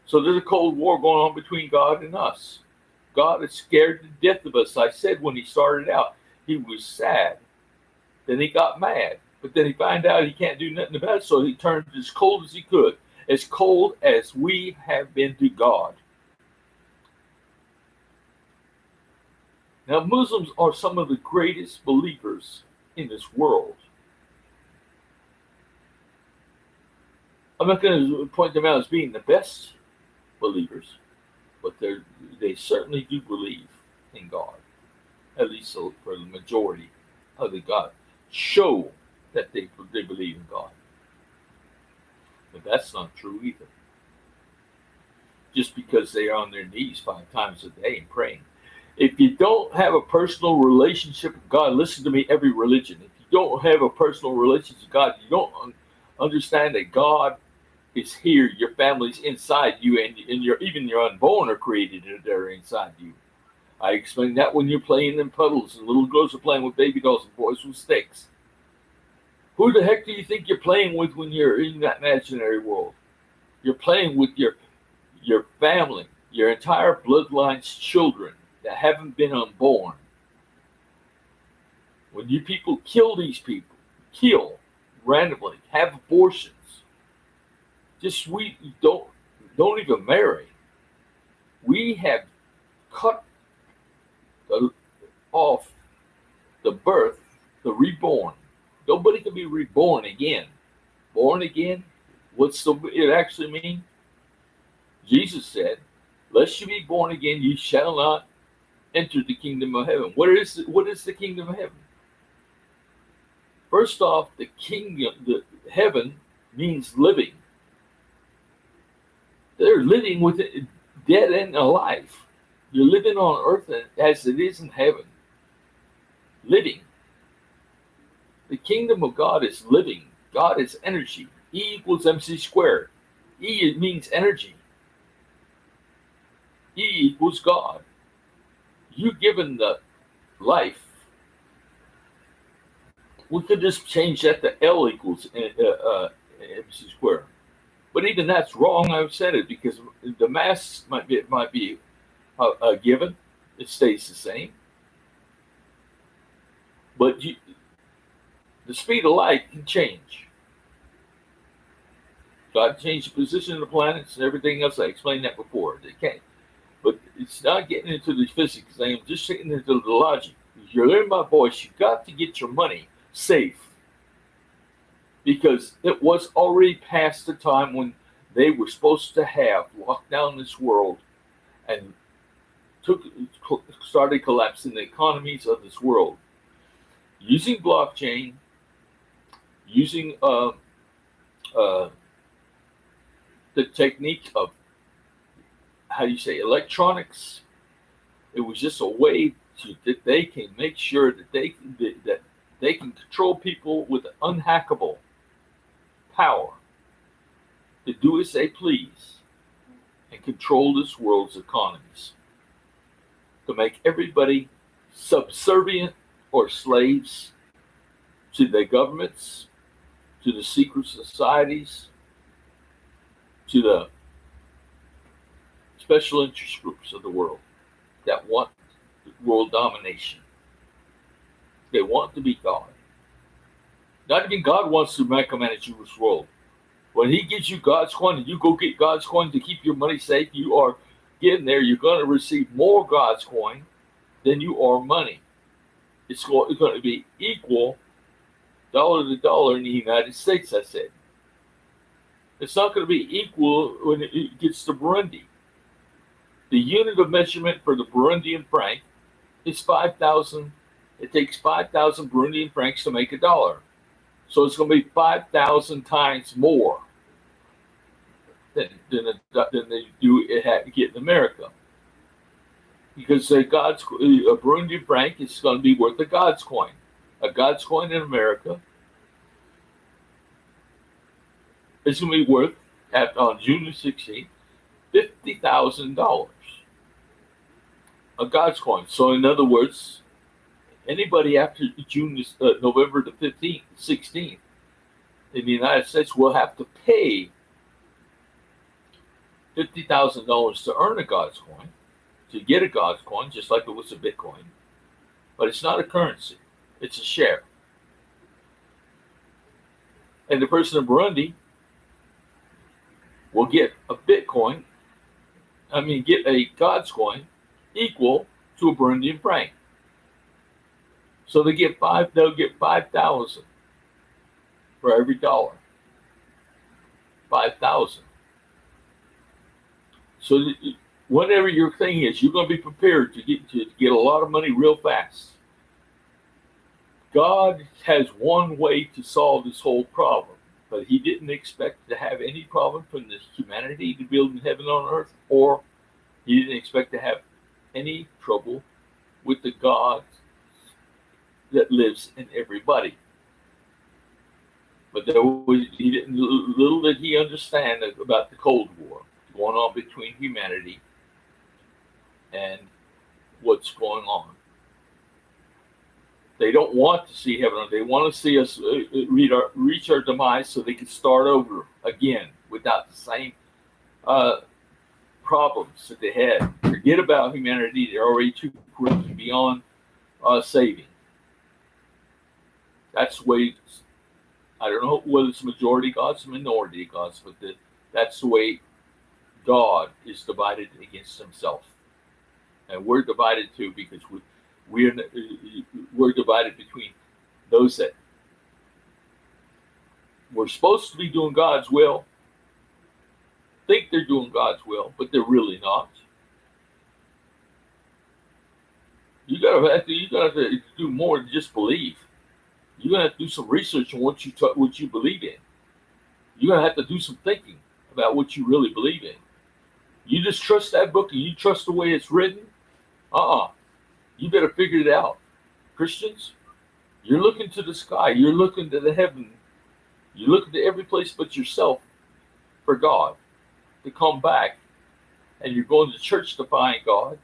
A: So there's a cold war going on between God and us. God is scared to death of us. I said when he started out, he was sad. Then he got mad. But then he found out he can't do nothing about it, so he turned as cold as he could. As cold as we have been to God. Now, Muslims are some of the greatest believers in this world. I'm not going to point them out as being the best believers, but they certainly do believe in God, at least so for the majority of the God. Show that they believe in God. But that's not true either. Just because they are on their knees 5 times a day and praying. If you don't have a personal relationship with God, listen to me, every religion. If you don't have a personal relationship with God, you don't understand that God is here, your family's inside you, and even your unborn are created there inside you. I explained that when you're playing in puddles and little girls are playing with baby dolls and boys with sticks. Who the heck do you think you're playing with when you're in that imaginary world? You're playing with your family, your entire bloodline's children that haven't been unborn. When you people kill these people, kill randomly, have abortions, don't even marry. We have cut off the birth, the reborn. Nobody can be reborn again. Born again? What's it actually mean? Jesus said, "Lest you be born again, you shall not enter the kingdom of heaven." What is the kingdom of heaven? First off, the heaven means living. They're living with it, dead and alive. You're living on earth as it is in heaven. Living. The kingdom of God is living. God is energy. E equals MC squared. E means energy. E equals God. You given the life. We could just change that to L equals MC squared. But even that's wrong. I've said it because the mass might be a given. It stays the same. But the speed of light can change. God changed the position of the planets and everything else. I explained that before. They can't. But it's not getting into the physics. I am just getting into the logic. If you're hearing my voice, you got to get your money safe. Because it was already past the time when they were supposed to have locked down this world and started collapsing the economies of this world. Using blockchain, using uh, the technique of, how do you say, electronics. It was just a way that they can make sure that they can control people with unhackable power to do as they please and control this world's economies, to make everybody subservient or slaves to their governments, to the secret societies, to the special interest groups of the world that want world domination. They want to be God. Not even God wants to micromanage this world. When He gives you God's coin and you go get God's coin to keep your money safe, you are getting there. You're going to receive more God's coin than you are money. It's going to be equal dollar to dollar in the United States, I said. It's not going to be equal when it gets to Burundi. The unit of measurement for the Burundian franc is 5,000. It takes 5,000 Burundian francs to make $1. So it's going to be 5,000 times more than they do get in America. Because a Burundian franc is going to be worth a God's coin. A God's coin in America is going to be worth, on June the 16th, $50,000. A God's coin. So in other words, anybody after November the 15th, 16th, in the United States will have to pay $50,000 to earn a God's coin, to get a God's coin, just like it was a Bitcoin. But it's not a currency. It's a share. And the person in Burundi will get a Bitcoin, get a God's coin equal to a Burundian franc. So they'll get 5,000 for every dollar. 5,000. So whatever your thing is, you're going to be prepared to get a lot of money real fast. God has one way to solve this whole problem, but He didn't expect to have any problem from the humanity to build in heaven on earth, or He didn't expect to have any trouble with the God that lives in everybody. But little did He understand about the Cold War going on between humanity and what's going on. They don't want to see heaven. They want to see us reach our demise so they can start over again without the same problems that they had. Forget about humanity. They're already too corrupt beyond saving. That's the way, I don't know whether it's majority gods or minority gods, but that's the way God is divided against Himself. And we're divided too, because we're divided between those that we're supposed to be doing God's will, think they're doing God's will, but they're really not. You gotta have to do more than just believe. You're gonna have to do some research on what you believe in. You're gonna have to do some thinking about what you really believe in. You just trust that book and you trust the way it's written. You better figure it out. Christians, you're looking to the sky. You're looking to the heaven. You're looking to every place but yourself for God to come back. And you're going to church to find God.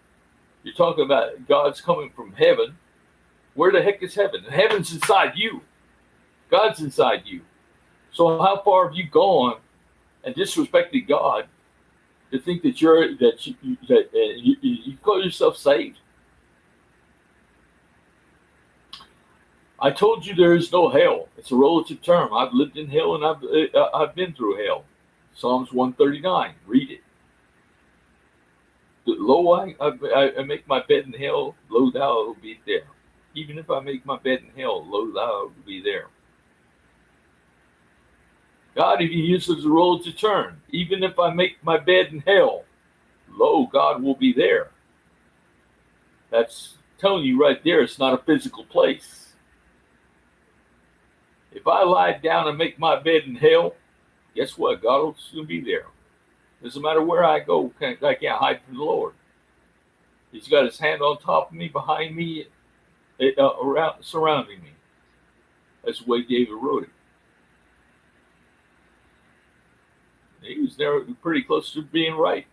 A: You're talking about God's coming from heaven. Where the heck is heaven? Heaven's inside you. God's inside you. So how far have you gone and disrespected God to think that you call yourself saved? I told you there is no hell. It's a relative term. I've lived in hell and I've been through hell. Psalms 139. Read it. Lo, I make my bed in hell, lo, thou will be there. Even if I make my bed in hell, lo, thou will be there. God even uses the role to turn. Even if I make my bed in hell, lo, God will be there. That's telling you right there, it's not a physical place. If I lie down and make my bed in hell, guess what? God will still be there. Doesn't matter where I go, I can't hide from the Lord. He's got his hand on top of me, behind me, around, surrounding me. That's the way David wrote it. He was there pretty close to being right.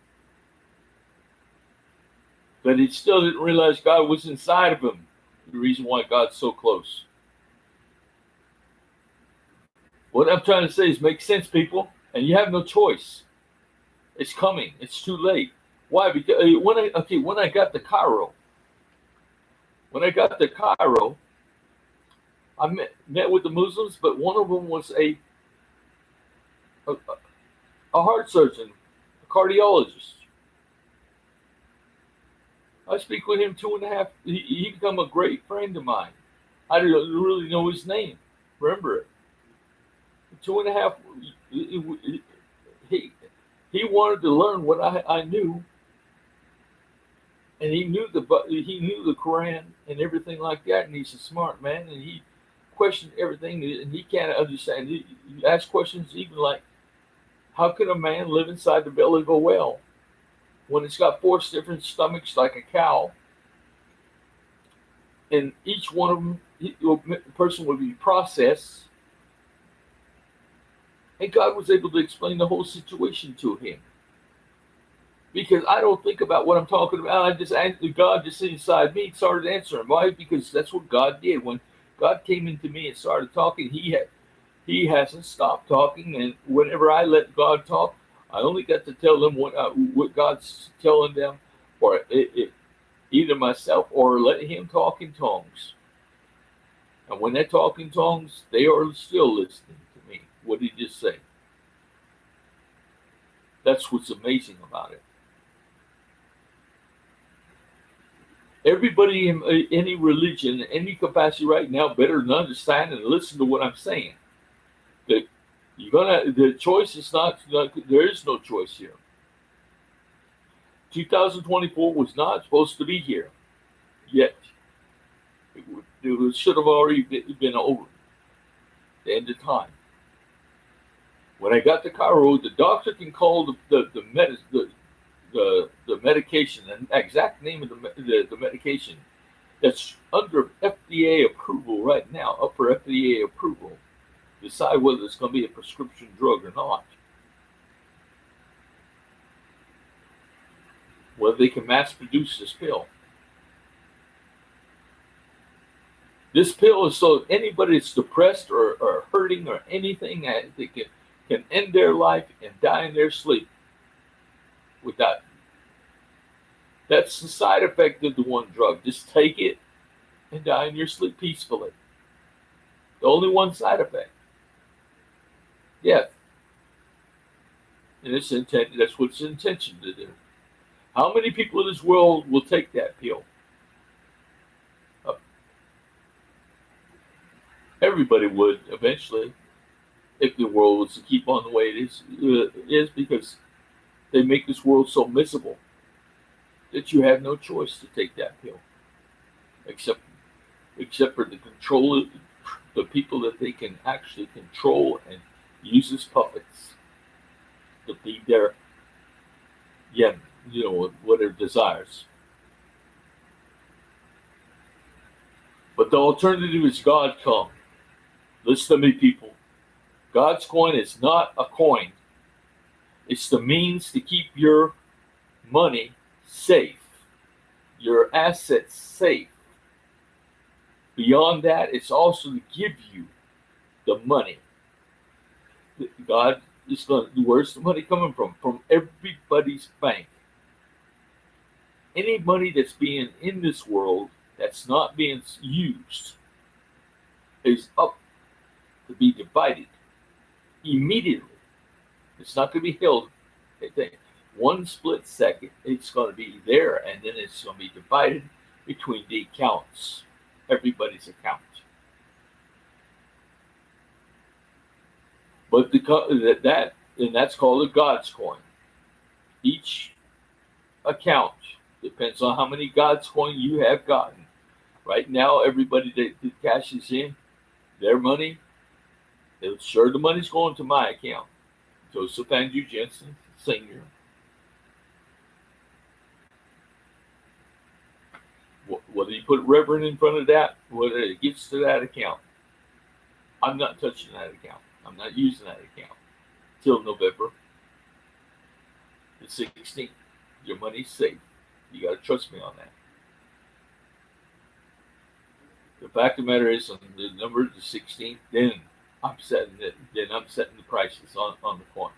A: But he still didn't realize God was inside of him. The reason why God's so close. What I'm trying to say is make sense, people. And you have no choice. It's coming. It's too late. Why? Because when I got to Cairo, I met with the Muslims, but one of them was a heart surgeon, a cardiologist. I speak with him 2.5. He become a great friend of mine. I don't really know his name. Remember it. 2.5. He wanted to learn what I knew, and he knew the Quran and everything like that. And he's a smart man, and he questioned everything, and he can't understand. He asked questions even like, how can a man live inside the belly of a whale when it's got 4 different stomachs like a cow, and each one of them, the person would be processed, and God was able to explain the whole situation to him. Because I don't think about what I'm talking about. I just God just inside me started answering. Why? Because that's what God did. When God came into me and started talking, He hasn't stopped talking. And whenever I let God talk, I only got to tell them what God's telling them, or either myself or let Him talk in tongues. And when they talk in tongues, they are still listening to me. What did He just say? That's what's amazing about it. Everybody in any religion, any capacity right now better understand and listen to what I'm saying. That the choice is not, there is no choice here. 2024 was not supposed to be here yet. It should have already been over. The end of time. When I got to Cairo, the doctor can call the medication, the exact name of the medication that's under FDA approval right now, up for FDA approval, decide whether it's going to be a prescription drug or not. Whether they can mass produce this pill. This pill is so anybody that's depressed or hurting or anything, they can end their life and die in their sleep without. That's the side effect of the one drug. Just take it and die in your sleep peacefully. The only one side effect. Death. And that's what it's intention to do. How many people in this world will take that pill? Everybody would eventually, if the world was to keep on the way it is because they make this world so miserable that you have no choice to take that pill, except for the people that they can actually control and use as puppets to feed their what their desires. But the alternative is God come. Listen to me, people. GODScoin is not a coin. It's the means to keep your money safe, your assets safe. Beyond that, it's also to give you the money. God is going to, where's the money coming from? From everybody's bank. Any money that's being in this world that's not being used is up to be divided immediately. It's not going to be held. One split second, it's going to be there, and then it's going to be divided between the accounts, everybody's account. But that's called a GODScoin. Each account depends on how many GODScoin you have gotten. Right now, everybody that cashes in their money, they're sure the money's going to my account. Joseph Andrew Jensen, Sr. Whether you put Reverend in front of that, whether it gets to that account, I'm not touching that account. I'm not using that account till November the 16th. Your money's safe. You got to trust me on that. The fact of the matter is, on the number the 16th, then I'm setting it. Then I'm setting the prices on the coins.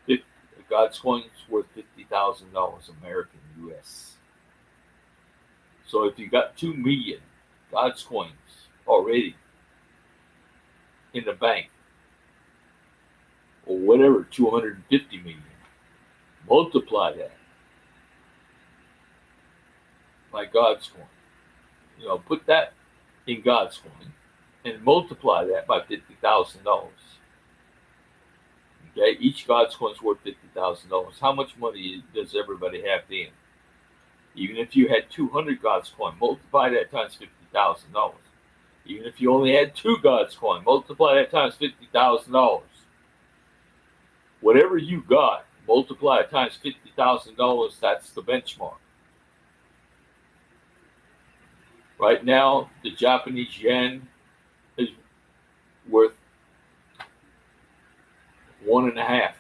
A: The GODScoin is worth $50,000 American U.S. So if you got 2 million GODScoins already in the bank, or whatever, 250 million, multiply that by GODScoin. Put that in GODScoin and multiply that by $50,000. Okay, each GODScoin is worth $50,000. How much money does everybody have then? Even if you had 200 GODScoin, multiply that times $50,000. Even if you only had 2 GODScoin, multiply that times $50,000. Whatever you got, multiply it times $50,000. That's the benchmark. Right now, the Japanese yen is worth 1.5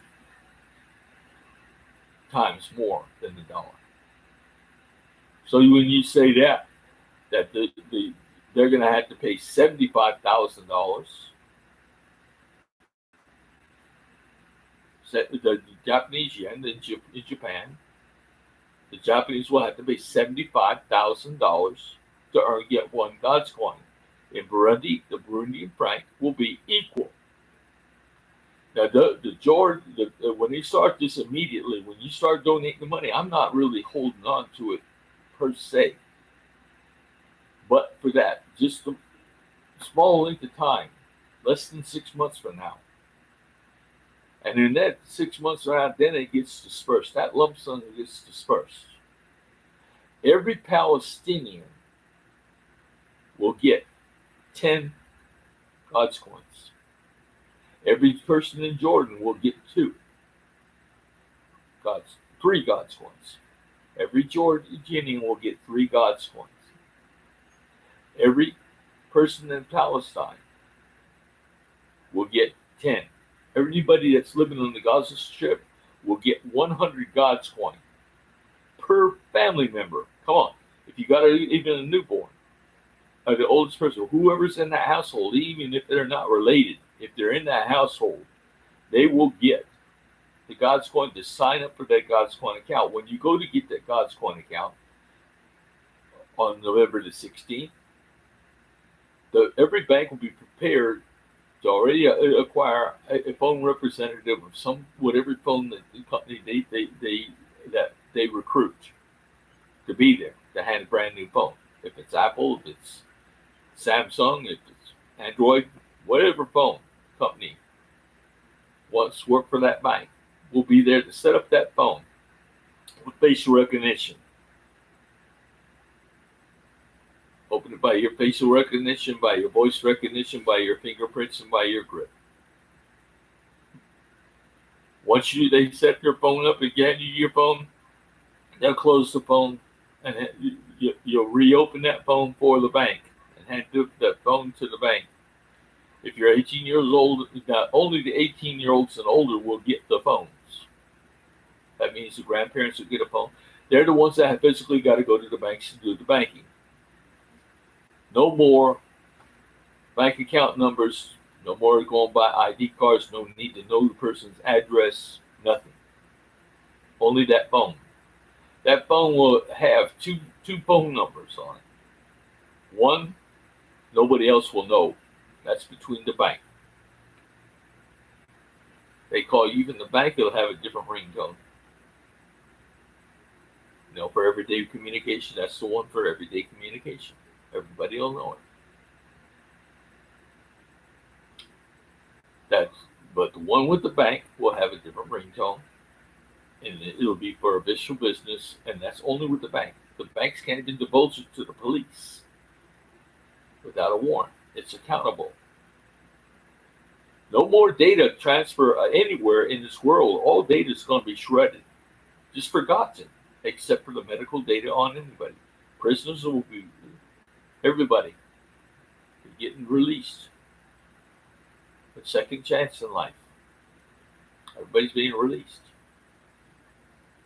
A: times more than the dollar. So when you say that they're going to have to pay $75,000. The Japanese yen in Japan, the Japanese will have to pay $75,000 to get 1 GODScoin. In Burundi, the Burundian franc will be equal. Now, when you start this immediately, when you start donating the money, I'm not really holding on to it per se. But for that, just a small length of time, less than 6 months from now. And in that 6 months around, then it gets dispersed. That lump sum gets dispersed. Every Palestinian will get 10 GODScoins. Every person in Jordan will get 3 GODScoins. Every Jordanian will get 3 GODScoins. Every person in Palestine will get 10. Everybody that's living on the Gaza Strip will get 100 GODScoin per family member. Come on. If you got even a newborn, or the oldest person, whoever's in that household, even if they're not related, if they're in that household, they will get the GODScoin to sign up for that GODScoin account. When you go to get that GODScoin account on November the 16th, every bank will be prepared to already acquire a phone representative of whatever phone that the company they recruit to be there to hand a brand new phone. If it's Apple, if it's Samsung, if it's Android, whatever phone company wants to work for that bank, will be there to set up that phone with facial recognition. Open it by your facial recognition, by your voice recognition, by your fingerprints, and by your grip. Once they set your phone up and get you your phone, they'll close the phone and you'll reopen that phone for the bank and hand that phone to the bank. If you're 18 years old, only the 18-year-olds and older will get the phones. That means the grandparents will get a phone. They're the ones that have physically got to go to the banks to do the banking. No more bank account numbers, no more going by ID cards, no need to know the person's address, nothing. Only that phone. That phone will have two phone numbers on it. One, nobody else will know. That's between the bank. They call you, even the bank will have a different ringtone. For everyday communication, that's the one for everyday communication. Everybody will know it. That's but the one with the bank will have a different ringtone, and it'll be for official business, and that's only with the bank. The banks can't even divulge it to the police without a warrant. It's accountable. No more data transfer anywhere in this world. All data is going to be shredded, just forgotten, except for the medical data on anybody. Prisoners will be, everybody, getting released. A second chance in life. Everybody's being released.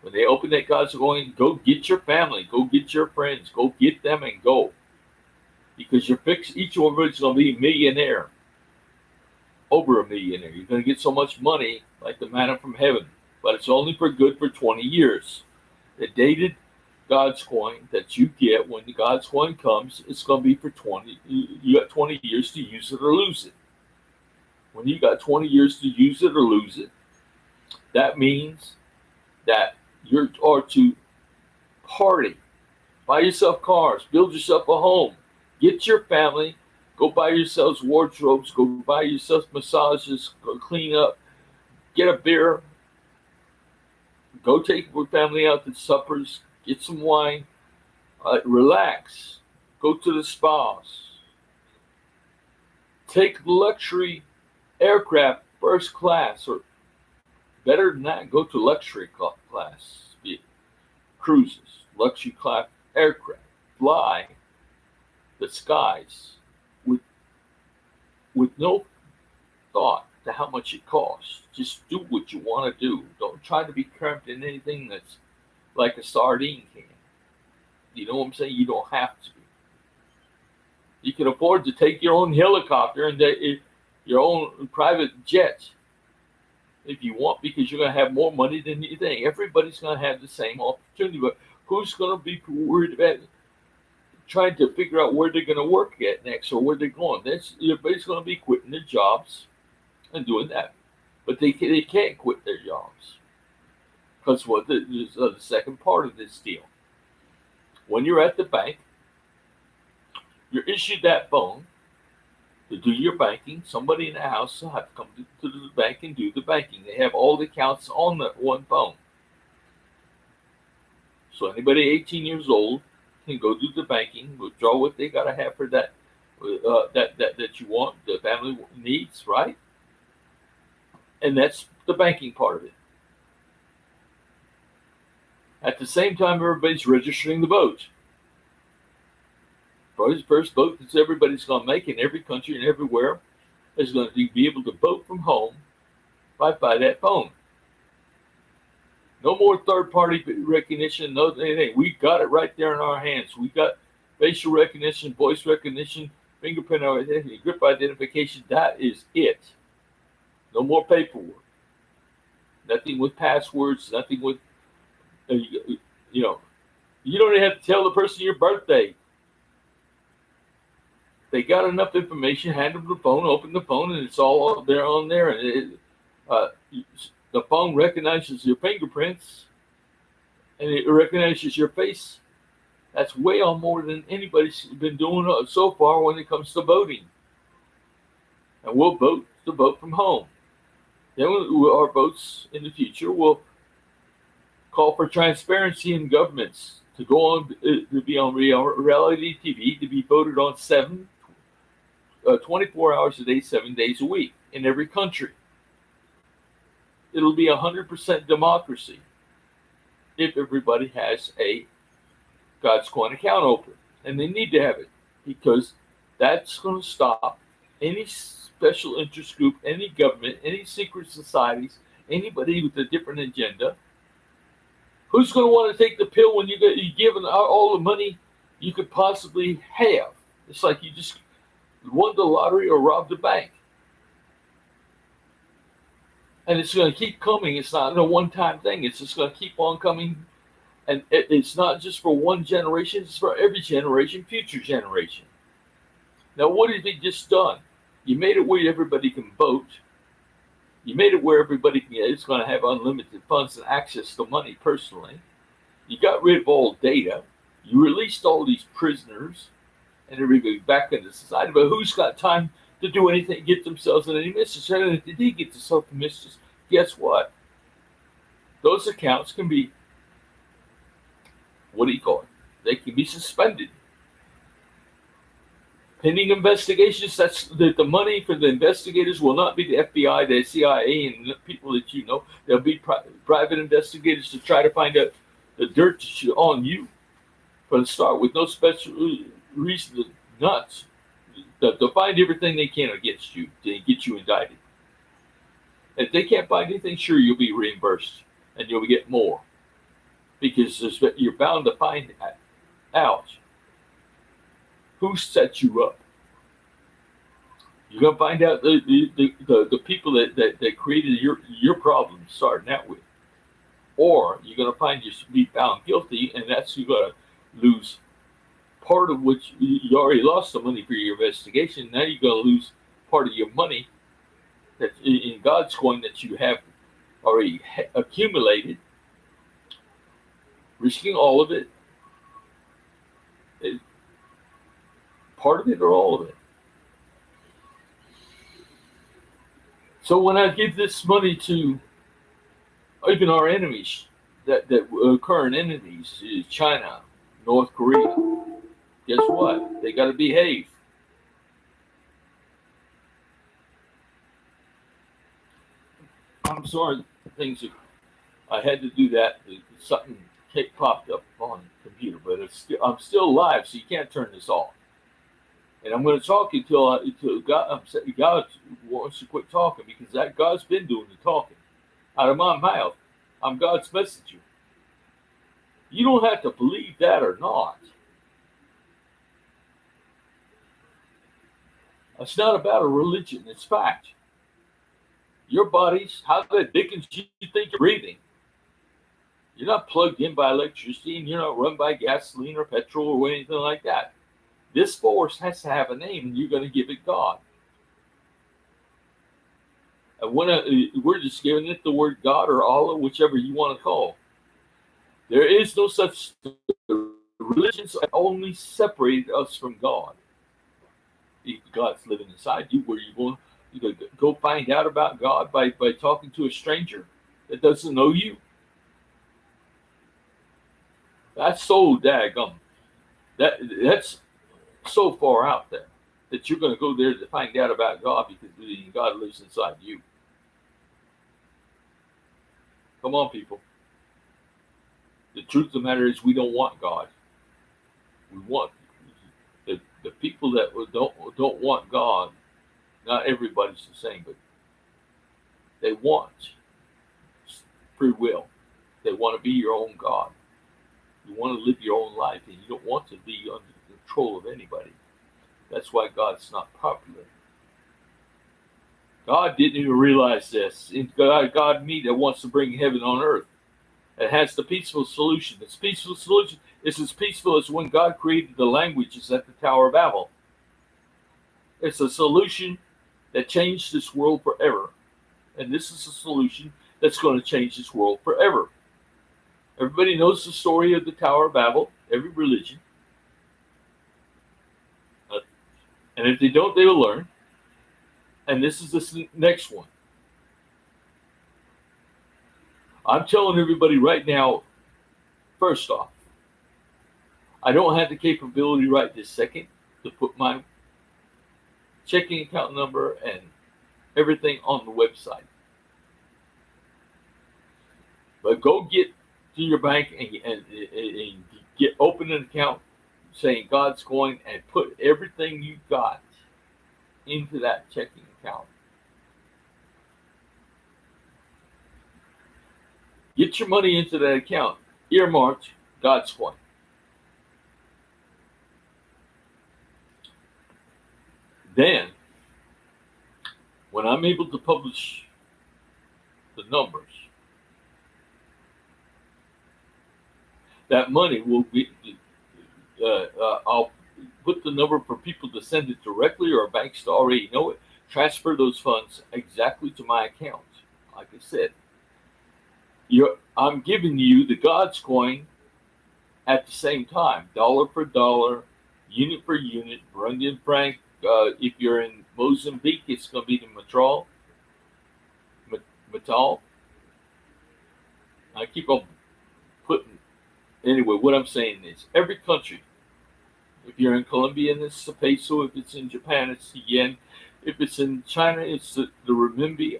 A: When they open that GODScoin, go get your family, go get your friends, go get them and go. Because each one of it's going to be a millionaire. Over a millionaire. You're going to get so much money like the manna from heaven. But it's only for good for 20 years. The dated GODScoin that you get when the GODScoin comes, it's going to be for 20. You got 20 years to use it or lose it. When you got 20 years to use it or lose it, that means that you are to party, buy yourself cars, build yourself a home, get your family, go buy yourselves wardrobes, go buy yourself massages, go clean up, get a beer, go take your family out to suppers, get some wine, relax, go to the spas, take luxury aircraft first class, or better than that, go to luxury class, cruises, luxury class aircraft, fly the skies with no thought to how much it costs. Just do what you want to do. Don't try to be cramped in anything that's like a sardine can. You know what I'm saying? You don't have to be. You can afford to take your own helicopter and your own private jet if you want, because you're going to have more money than you think. Everybody's going to have the same opportunity, but who's going to be worried about trying to figure out where they're going to work at next or where they're going? Everybody's going to be quitting their jobs and doing that, but they can't quit their jobs because the second part of this deal. When you're at the bank, you're issued that phone to do your banking. Somebody in the house will have to come to the bank and do the banking. They have all the accounts on that one phone. So anybody 18 years old can go do the banking, withdraw what they got to have for that you want, the family needs, right? And that's the banking part of it. At the same time, everybody's registering the boat. First boat that everybody's going to make in every country and everywhere is going to be able to boat from home by that phone. No more third-party recognition, no anything. We got it right there in our hands. We got facial recognition, voice recognition, fingerprint identity, grip identification. That is it. No more paperwork. Nothing with passwords. Nothing with, you don't even have to tell the person your birthday. They got enough information, hand them the phone, open the phone, and it's all there on there. And the phone recognizes your fingerprints, and it recognizes your face. That's way on more than anybody's been doing so far when it comes to voting. And we'll vote from home. Then our votes in the future will call for transparency in governments to go on to be on reality TV, to be voted on 24 hours a day, 7 days a week in every country. It'll be 100% democracy if everybody has a GODScoin account open. And they need to have it, because that's going to stop any special interest group, any government, any secret societies, anybody with a different agenda. Who's going to want to take the pill when you're given all the money you could possibly have? It's like you just won the lottery or robbed a bank. And it's going to keep coming. It's not a one-time thing. It's just going to keep on coming. And it's not just for one generation. It's for every generation, future generation. Now, what have they just done? You made it where everybody can vote. You made it where everybody is going to have unlimited funds and access to money personally. You got rid of all data. You released all these prisoners and everybody back into society. But who's got time to do anything, get themselves in any mischief? And if they did get themselves in mischief, guess what? Those accounts can be, what do you call it? They can be suspended. Pending investigations, that's the money for the investigators will not be the FBI, the CIA, and the people that you know. There'll be private investigators to try to find out the dirt on you from the start with no special reason to nuts. They'll find everything they can against you to get you indicted. If they can't find anything, sure, you'll be reimbursed and you'll get more because you're bound to find out who set you up. You're gonna find out the people that created your problem starting out with, or you're gonna find you be found guilty, and that's you're gonna lose part of which you already lost the money for your investigation. Now you're gonna lose part of your money that in GODScoin that you have already accumulated, risking all of it. Part of it or all of it. So when I give this money to even our enemies, that current enemies, China, North Korea, guess what? They got to behave. I'm sorry, I had to do that. Something popped up on the computer, but I'm still live, so you can't turn this off. And I'm going to talk until God wants to quit talking, because that God's been doing the talking out of my mouth. I'm God's messenger. You don't have to believe that or not. It's not about a religion. It's fact. Your bodies, how the dickens do you think you're breathing? You're not plugged in by electricity, and you're not run by gasoline or petrol or anything like that. This force has to have a name, and you're going to give it God. And we're just giving it the word God or Allah, whichever you want to call. There is no such religions that only separated us from God. God's living inside you. Where you go find out about God by talking to a stranger that doesn't know you? That's so daggum. That's so far out there that you're going to go there to find out about God because God lives inside you. Come on, people. The truth of the matter is we don't want God. We want the people that don't want God. Not everybody's the same, but they want free will. They want to be your own God. You want to live your own life, and you don't want to be under the control of anybody. That's why God's not popular. God didn't even realize this. God me that wants to bring heaven on earth. It has the peaceful solution. This peaceful solution is as peaceful as when God created the languages at the Tower of Babel. It's a solution that changed this world forever. And this is a solution that's going to change this world forever. Everybody knows the story of the Tower of Babel, every religion. And if they don't, they will learn. And this is the next one. I'm telling everybody right now, first off, I don't have the capability right this second to put my checking account number and everything on the website. But go get to your bank and open an account saying GODScoin and put everything you got into that checking account. Get your money into that account, earmarked GODScoin. Then, when I'm able to publish the numbers, that money will be, I'll put the number for people to send it directly or banks to already know it, transfer those funds exactly to my account. like I said, I'm giving you the GODScoin at the same time, dollar for dollar, unit for unit, Burundian franc. If you're in Mozambique, it's going to be the Metal. I keep on putting. Anyway, what I'm saying is every country. If you're in Colombia, it's the peso. If it's in Japan, it's the yen. If it's in China, it's the renminbi.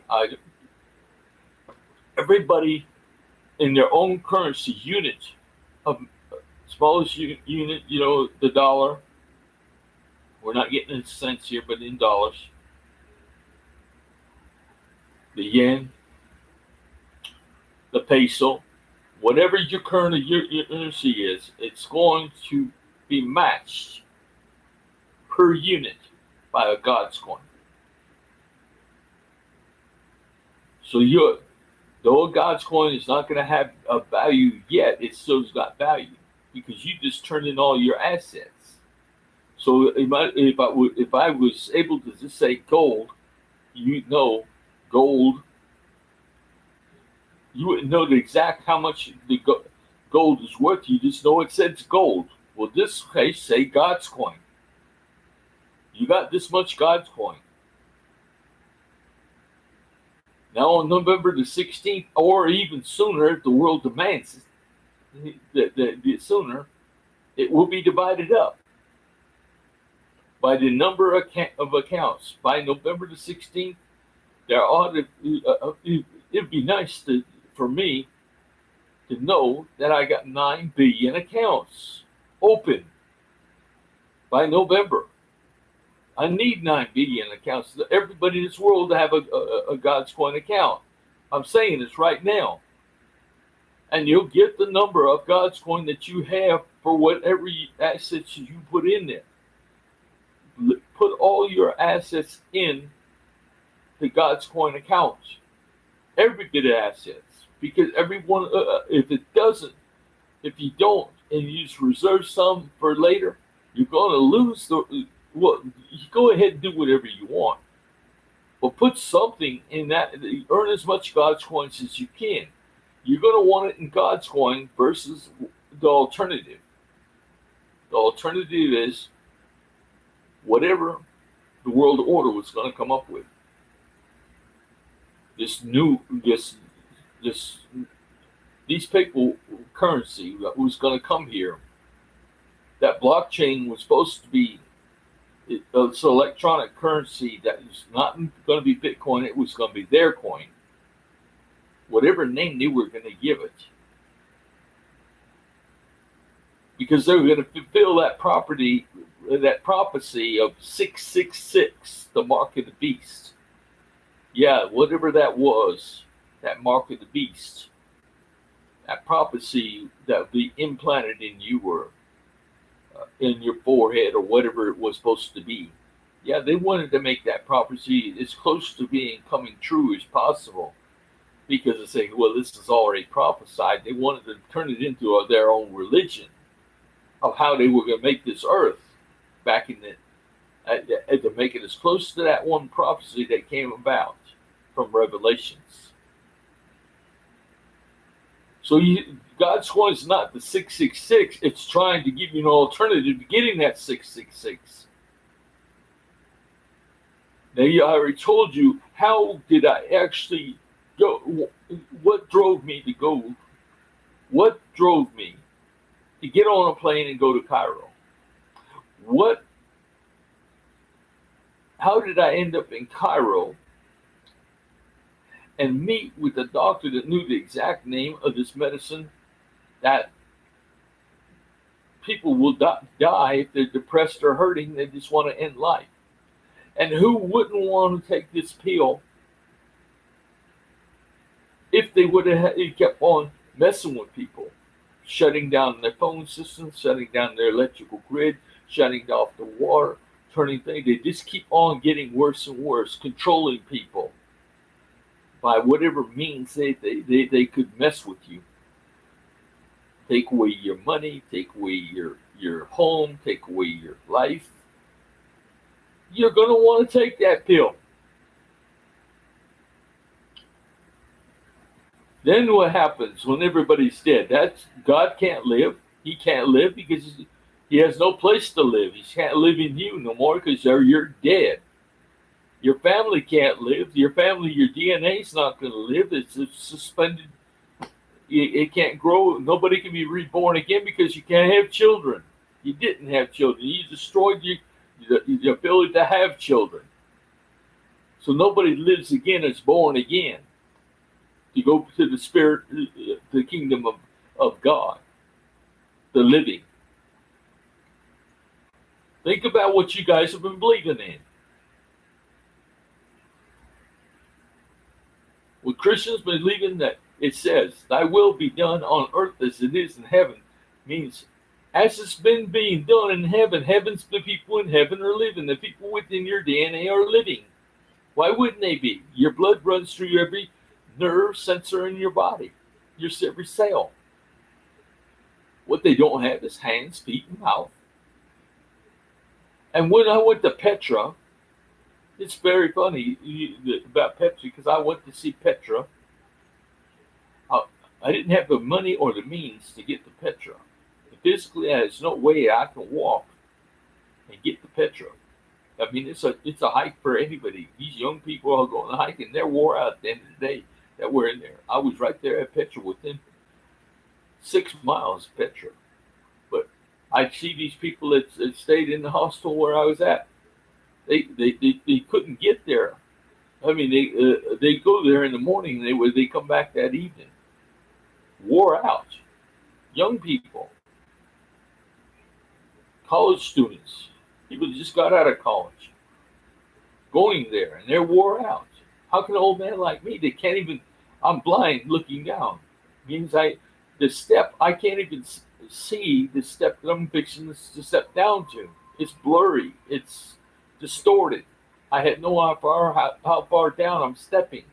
A: Everybody in their own currency unit of smallest unit, the dollar. We're not getting in cents here, but in dollars. The yen, the peso, whatever your currency is, it's going to be matched per unit by a GODScoin. So though a GODScoin is not going to have a value yet, it still's got value because you just turned in all your assets. So if I was able to just say gold, gold, you wouldn't know the exact how much the gold is worth. You just know it says gold. Well, this case say GODScoin. You got this much GODScoin. Now on November the 16th, or even sooner, if the world demands the sooner, it will be divided up by the number of accounts. By November the 16th, there ought to, it'd be nice for me to know that I got 9 billion accounts open by November. I need 9 billion accounts. Everybody in this world to have a GODScoin account. I'm saying this right now. And you'll get the number of GODScoin that you have for whatever assets you put in there. Put all your assets in the GODScoin account. Every bit of assets. Because everyone, if you don't, and you just reserve some for later, you're going to lose well, you go ahead and do whatever you want. But put something in that, earn as much GODScoins as you can. You're going to want it in GODScoin versus the alternative. The alternative is whatever the world order was going to come up with. These people currency that was going to come here, that blockchain was supposed to be, it's electronic currency that is not going to be Bitcoin, it was going to be their coin. Whatever name they were going to give it. Because they were going to fulfill that prophecy of 666, the mark of the beast. Yeah, whatever that was, that mark of the beast, that prophecy that would be implanted in you or in your forehead or whatever it was supposed to be. Yeah, they wanted to make that prophecy as close to being coming true as possible because they're saying, well, this is already prophesied. They wanted to turn it into their own religion of how they were going to make this earth back in to make it as close to that one prophecy that came about from Revelations. So GODScoin is not the 666. It's trying to give you an alternative to getting that 666. Now, I already told you, how did I actually go? What drove me to go? What drove me to get on a plane and go to Cairo? How did I end up in Cairo and meet with a doctor that knew the exact name of this medicine that people will die if they're depressed or hurting, they just want to end life? And who wouldn't want to take this pill if they would have kept on messing with people, shutting down their phone systems, shutting down their electrical grid, shutting off the water, turning things? They just keep on getting worse and worse, controlling people by whatever means they could mess with you. Take away your money, take away your home, take away your life. You're going to want to take that pill. Then what happens when everybody's dead? That's God can't live. He can't live because he has no place to live. He can't live in you no more because you're dead. Your family can't live. Your family, your DNA is not going to live. It's suspended. It can't grow. Nobody can be reborn again because you can't have children. You didn't have children. You destroyed the ability to have children. So nobody lives again is born again. To go to the spirit, the kingdom of God, the living. Think about what you guys have been believing in. Well, Christians believing that it says, "Thy will be done on earth as it is in heaven," means as it's been being done in heaven, the people in heaven are living. The people within your DNA are living. Why wouldn't they be? Your blood runs through every nerve sensor in your body, your every cell. What they don't have is hands, feet, and mouth. And when I went to Petra, it's very funny about Petra because I went to see Petra. I didn't have the money or the means to get to Petra. Physically, there's no way I can walk and get to Petra. I mean, it's a hike for anybody. These young people are going hiking. They're wore out at the end of the day that we're in there. I was right there at Petra within 6 miles of Petra. But I see these people that stayed in the hostel where I was at. They couldn't get there. I mean, they go there in the morning. They come back that evening, wore out. Young people, college students, people that just got out of college, going there, and they're wore out. How can an old man like me that can't even? I'm blind looking down. Means I can't even see the step that I'm fixing to step down to. It's blurry. It's distorted. I had no idea how far down I'm stepping.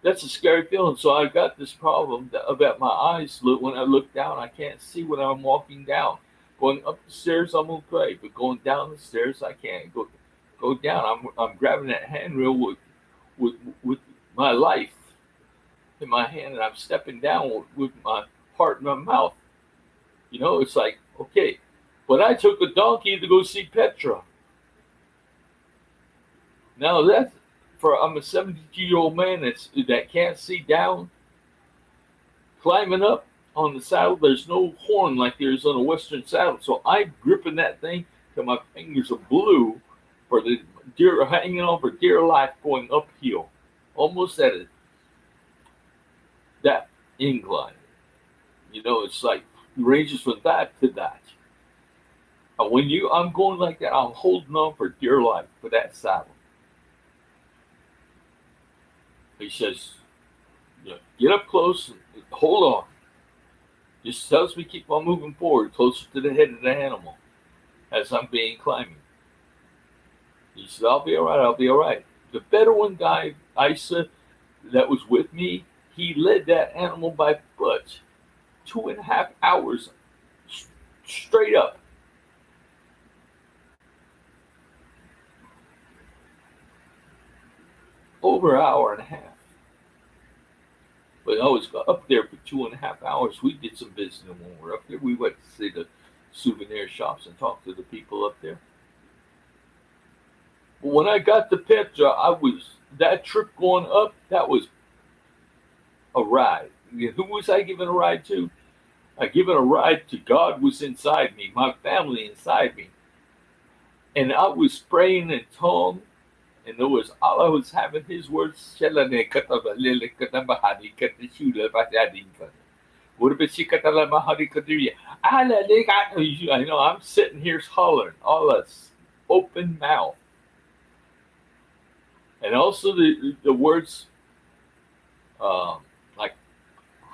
A: That's a scary feeling. So I got this problem about my eyes. When I look down, I can't see when I'm walking down. Going up the stairs, I'm okay, but going down the stairs, I can't go down. I'm grabbing that handrail with my life in my hand, and I'm stepping down with my heart in my mouth. You know, it's like, okay. But I took a donkey to go see Petra. Now I'm a 72-year-old man that can't see down. Climbing up on the saddle, there's no horn like there's on a Western saddle. So I'm gripping that thing till my fingers are blue for the deer, hanging on for dear life, going uphill, almost at that incline. You know, it's like ranges from that to that. And when I'm going like that, I'm holding on for dear life for that saddle. He says, get up close and hold on. Just tells me keep on moving forward, closer to the head of the animal as I'm climbing. He said, I'll be all right, I'll be all right. The Bedouin guy, Isa, that was with me, he led that animal by foot 2.5 hours straight up. Over an hour and a half. But I was up there for 2.5 hours. We did some visiting when we were up there. We went to see the souvenir shops and talk to the people up there. But when I got to Petra, that trip going up, that was a ride. Who was I giving a ride to? I given a ride to God was inside me, my family inside me. And I was praying in tongues. And there was Allah was having his words. I know I'm sitting here hollering, Allah's open mouth. And also the words like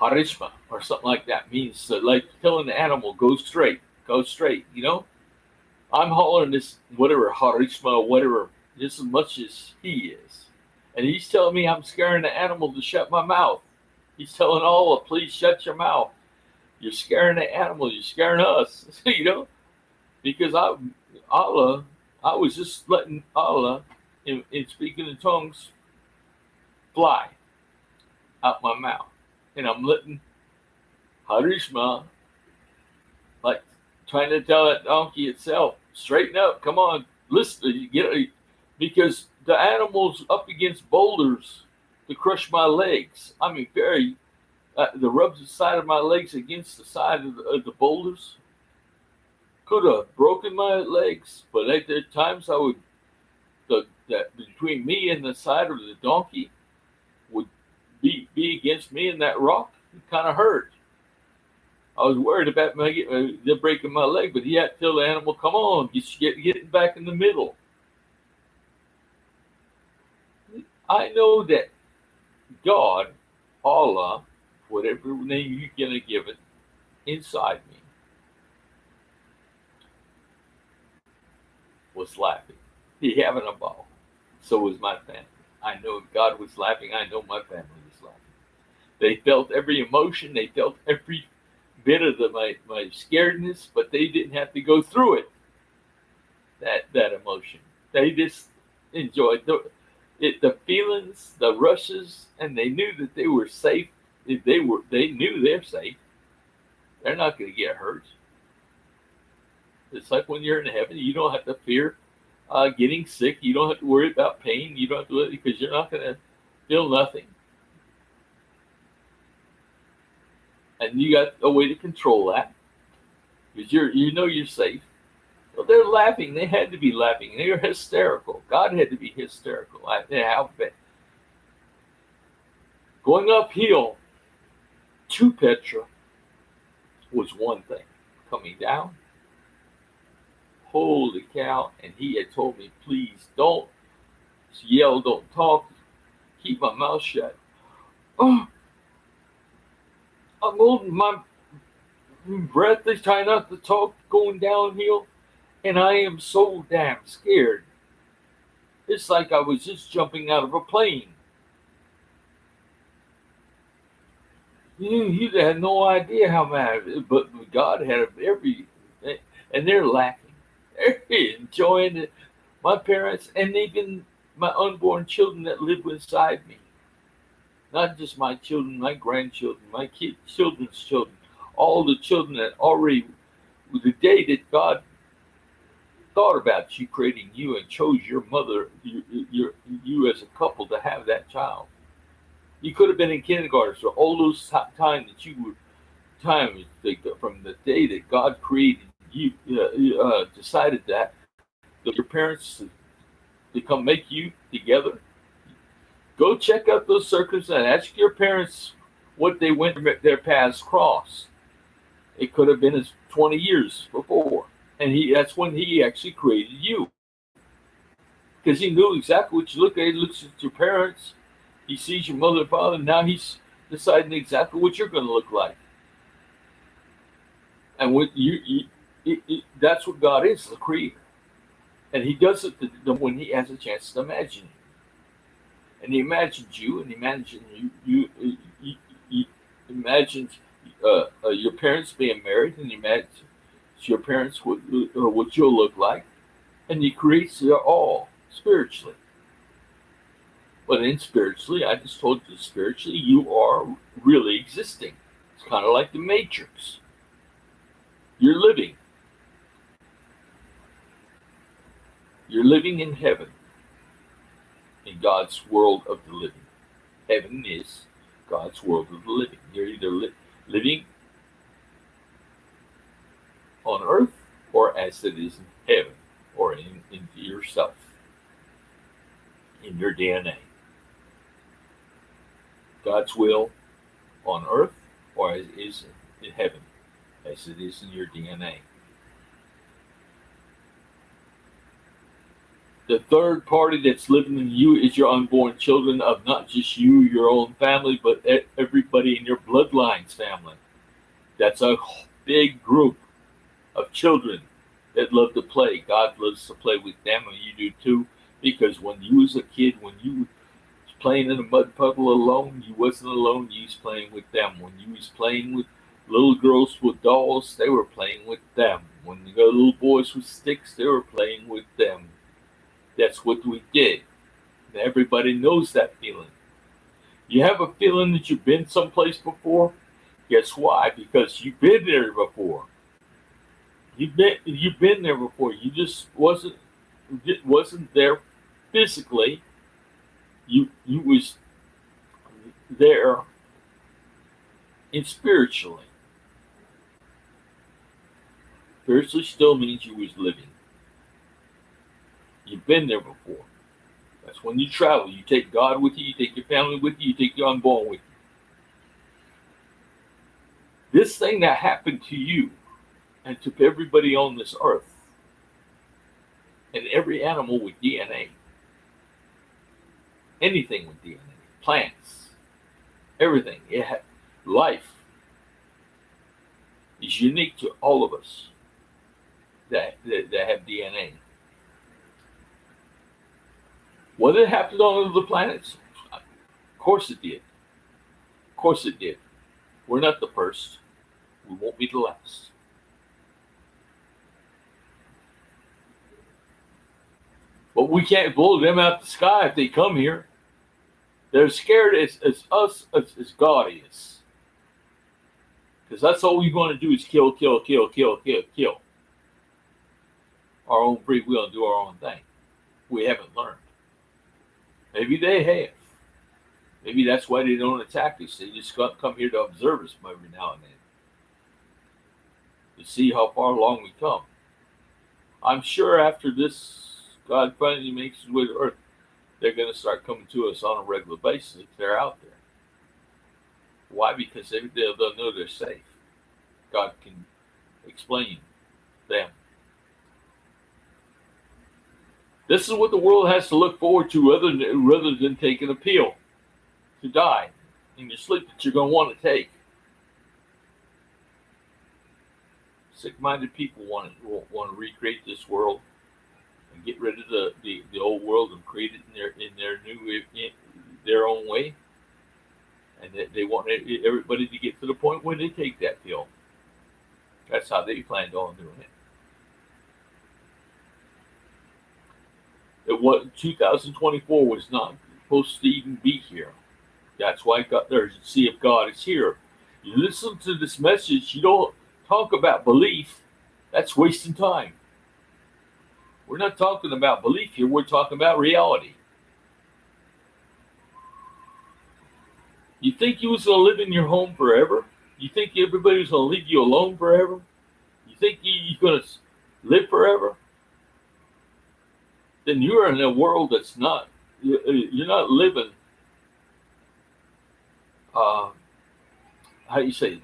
A: harishma or something like that means like telling the animal go straight, you know. I'm hollering this whatever harishma, whatever, just as much as he is. And he's telling me I'm scaring the animal to shut my mouth. He's telling Allah, please shut your mouth. You're scaring the animal, you're scaring us, you know? Because I was just letting Allah, in speaking in tongues, fly. out my mouth. And I'm letting Harishma, like trying to tell that donkey itself, straighten up, come on, listen, because the animal's up against boulders to crush my legs. I mean, the rubs the side of my legs against the side of the boulders could have broken my legs, but at the times that between me and the side of the donkey would be against me and that rock, it kind of hurt. I was worried about them breaking my leg, but he had to tell the animal, come on, get back in the middle. I know that God, Allah, whatever name you're going to give it, inside me was laughing. He having a ball. So was my family. I know God was laughing. I know my family was laughing. They felt every emotion. They felt every bit of my scaredness, but they didn't have to go through it. That emotion. They just enjoyed the feelings, the rushes, and they knew that they were safe. They knew they're safe. They're not going to get hurt. It's like when you're in heaven, you don't have to fear getting sick. You don't have to worry about pain. You don't have to, because you're not going to feel nothing. And you got a way to control that, because you're safe. Well, they're laughing. They had to be laughing. They were hysterical. God had to be hysterical. Going uphill to Petra was one thing. Coming down, holy cow! And he had told me, please don't yell, don't talk, keep my mouth shut. Oh, I'm holding my breath. They try not to talk going downhill, and I am so damn scared. It's like I was just jumping out of a plane. You had no idea how mad, but God had every, and they're laughing. They're enjoying it. My parents, and even my unborn children that live inside me. Not just my children, my grandchildren, my children's children, all the children that already, the day that God thought about you, creating you, and chose your mother, you as a couple to have that child. You could have been in kindergarten, so all those time that you would, from the day that God created you, decided that your parents to come make you together. Go check out those circumstances. Ask your parents what they went their paths crossed. It could have been as 20 years before, and that's when he actually created you, because he knew exactly what you look at. He looks at your parents. He sees your mother and father. Now he's deciding exactly what you're going to look like. And what that's what God is, the creator. And he does it when he has a chance to imagine you. And he imagines you, and he imagines he imagines your parents being married, and he imagines your parents what you'll look like. And he creates it all spiritually. But then spiritually, I just told you, spiritually, you are really existing. It's kind of like the Matrix. You're living. You're living in heaven, in God's world of the living. Heaven is God's world of the living. You're either living on earth, or as it is in heaven, or in yourself, in your DNA. God's will on earth, or as it is in heaven, as it is in your DNA. The third party that's living in you is your unborn children, of not just you, your own family, but everybody in your bloodline's family. That's a big group of children that love to play. God loves to play with them, and you do too, because when you was a kid, when you was playing in a mud puddle alone, you wasn't alone. You was playing with them. When you was playing with little girls with dolls, they were playing with them. When you got little boys with sticks, they were playing with them. That's what we did. And everybody knows that feeling. You have a feeling that you've been someplace before? Guess why? Because you've been there before. You've been there before. You just wasn't there physically. You was there in spiritually. Spiritually still means you was living. You've been there before. That's when you travel. You take God with you. You take your family with you. You take your unborn with you. This thing that happened to you and to everybody on this earth and every animal with DNA, anything with DNA, plants, everything, life is unique to all of us that have DNA. Whether it happened on other planets, of course it did. Of course it did. We're not the first. We won't be the last. But we can't blow them out the sky if they come here. They're scared as us as God is. Because that's all we're going to do is kill. Our own free will and do our own thing. We haven't learned. Maybe they have. Maybe that's why they don't attack us. They just come here to observe us every now and then. To see how far along we come. I'm sure after this, God finally makes his way to earth, they're going to start coming to us on a regular basis if they're out there. Why? Because they'll know they're safe. God can explain them. This is what the world has to look forward to rather than taking a pill to die in your sleep that you're going to want to take. Sick-minded people want to recreate this world and get rid of the old world and create it in their own way. And they want everybody to get to the point where they take that pill. That's how they planned on doing it. 2024 was not supposed to even be here. That's why the urgency of God is here. You listen to this message, you don't talk about belief. That's wasting time. We're not talking about belief here. We're talking about reality. You think you was going to live in your home forever? You think everybody was going to leave you alone forever? You think you're going to live forever? Then you're in a world that's not, you're not living, how do you say,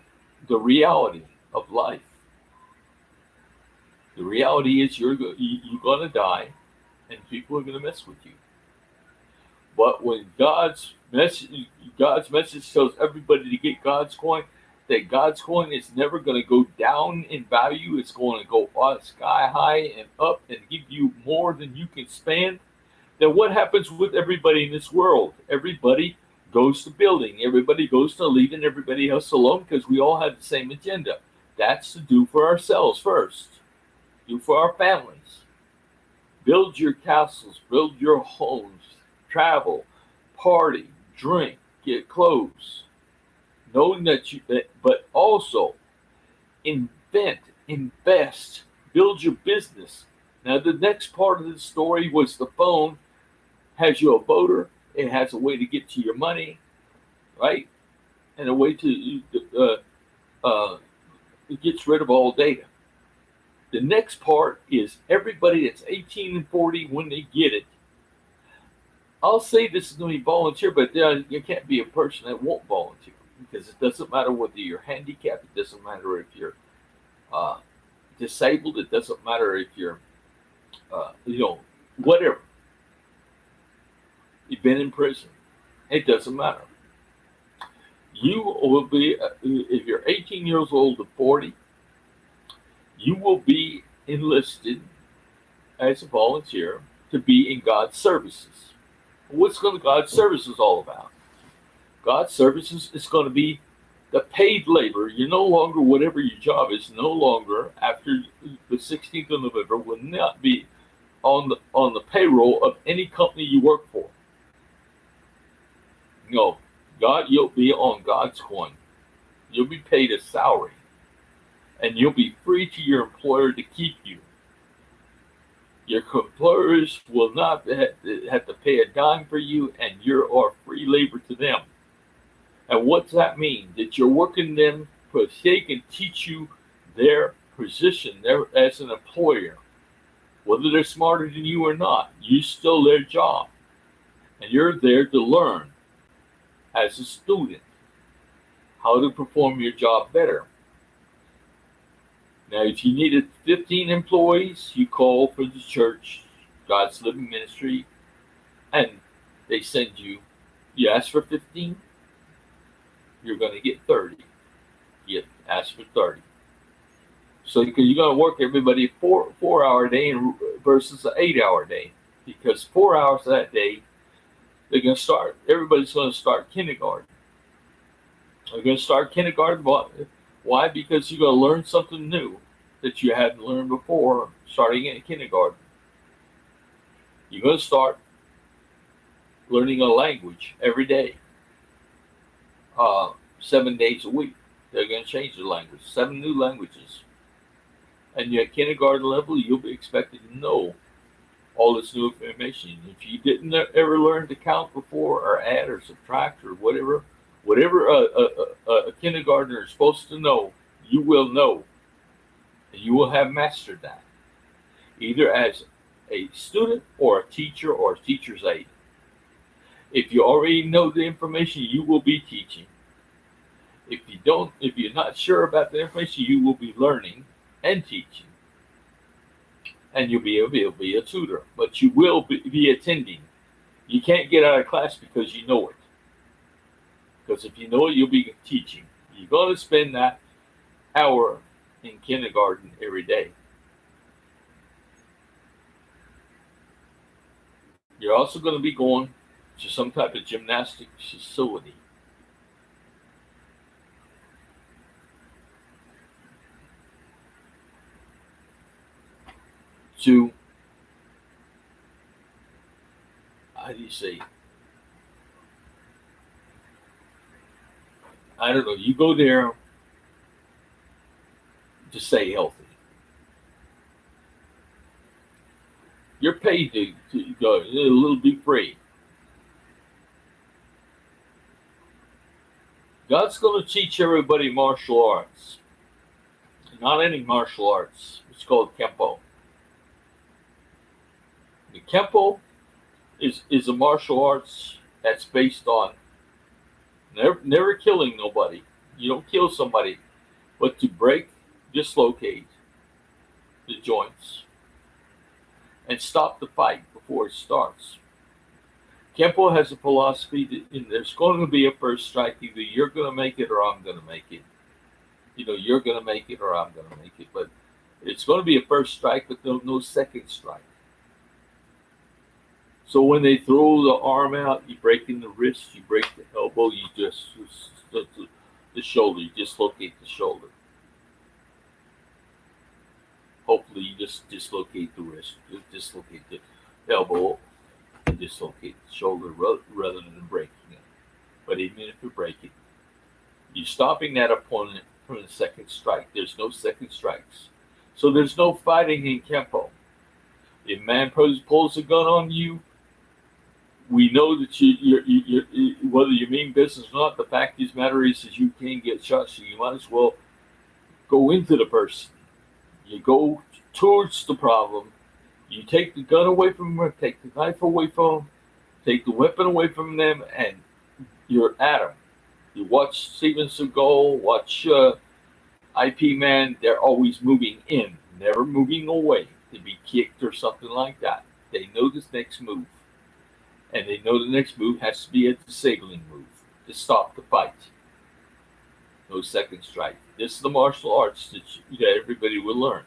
A: the reality of life. The reality is you're going to die and people are going to mess with you. But when God's message tells everybody to get GODScoin, that GODScoin is never going to go down in value. It's going to go sky high and up and give you more than you can spend. Then what happens with everybody in this world? Everybody goes to building. Everybody goes to leaving everybody else alone because we all have the same agenda. That's to do for ourselves first. Do for our families. Build your castles. Build your homes. Travel. Party. Drink. Get clothes. Knowing but also invest, build your business. Now, the next part of the story was the phone has you a voter. It has a way to get to your money, right? And a way to it gets rid of all data. The next part is everybody that's 18 and 40 when they get it. I'll say this is going to be volunteer, but you can't be a person that won't volunteer. Because it doesn't matter whether you're handicapped, it doesn't matter if you're disabled, it doesn't matter if you're, whatever. You've been in prison, it doesn't matter. You will be, if you're 18 years old to 40, you will be enlisted as a volunteer to be in God's services. What's God's services all about? God's services is going to be the paid labor. You're no longer, whatever your job is, no longer after the 16th of November will not be on the payroll of any company you work for. No, You'll be on GODScoin. You'll be paid a salary, and you'll be free to your employer to keep you. Your employers will not have to pay a dime for you, and you're free labor to them. And what's that mean? That you're working them because they can teach you their position there as an employer. Whether they're smarter than you or not, you still their job. And you're there to learn as a student how to perform your job better. Now, if you needed 15 employees, you call for the church, God's Living Ministry, and they send you. You ask for 15, you're going to get 30. You ask for 30. So because you're going to work everybody a 4-hour day versus an 8-hour day, because 4 hours of that day, they're going to start. Everybody's going to start kindergarten. They're going to start kindergarten. Why? Because you're going to learn something new that you hadn't learned before, starting in kindergarten. You're going to start learning a language every day, 7 days a week. They're going to change the language, 7 new languages. And at kindergarten level, you'll be expected to know all this new information. If you didn't ever learn to count before, or add or subtract or whatever a kindergartner is supposed to know, you will know. And you will have mastered that, either as a student or a teacher or a teacher's aide. If you already know the information, you will be teaching. If you're not sure about the information, you will be learning and teaching. And you'll be able to be a tutor, but you will be attending. You can't get out of class because you know it. Because if you know it, you'll be teaching. You're going to spend that hour in kindergarten every day. You're also going to be going to some type of gymnastics facility. To, how do you say, I don't know, you go there to stay healthy. You're paid to go a little bit free. God's going to teach everybody martial arts. Not any martial arts. It's called Kempo. The Kempo is a martial arts that's based on never killing nobody. You don't kill somebody, but to break, dislocate the joints and stop the fight before it starts. Kempo has a philosophy that there's going to be a first strike. Either you're going to make it or I'm going to make it. You're going to make it or I'm going to make it. But it's going to be a first strike, but no second strike. So when they throw the arm out, you break in the wrist, you break the elbow, you just the shoulder, you dislocate the shoulder. Hopefully you just dislocate the wrist, dislocate the elbow, and dislocate the shoulder rather than breaking it. But even if you break it, you're stopping that opponent from the second strike. There's no second strikes. So there's no fighting in Kempo. If man pulls a gun on you, we know that you whether you mean business or not, the fact of the matter is you can get shot, so you might as well go into the person. You go towards the problem. You take the gun away from them, take the knife away from them, take the weapon away from them, and you're at them. You watch Steven Seagal, watch IP Man, they're always moving in, never moving away to be kicked or something like that. They know this next move. And they know the next move has to be a disabling move to stop the fight. No second strike. This is the martial arts that everybody will learn.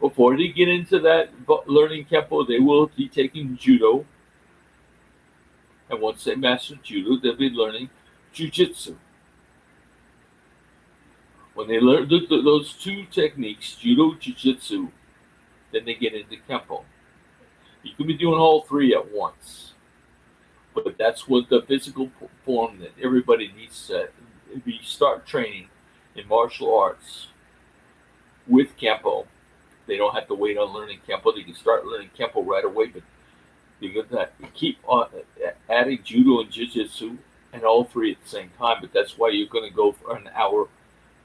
A: Before they get into that learning Kempo, they will be taking Judo. And once they master Judo, they'll be learning Jiu-Jitsu. When they learn those two techniques, Judo, Jiu-Jitsu, then they get into Kempo. You can be doing all three at once. But that's what the physical form that everybody needs to start training in martial arts with Kempo. They don't have to wait on learning Kempo. They can start learning Kempo right away, but they got to keep on adding Judo and Jiu-Jitsu and all three at the same time. But that's why you're going to go for an hour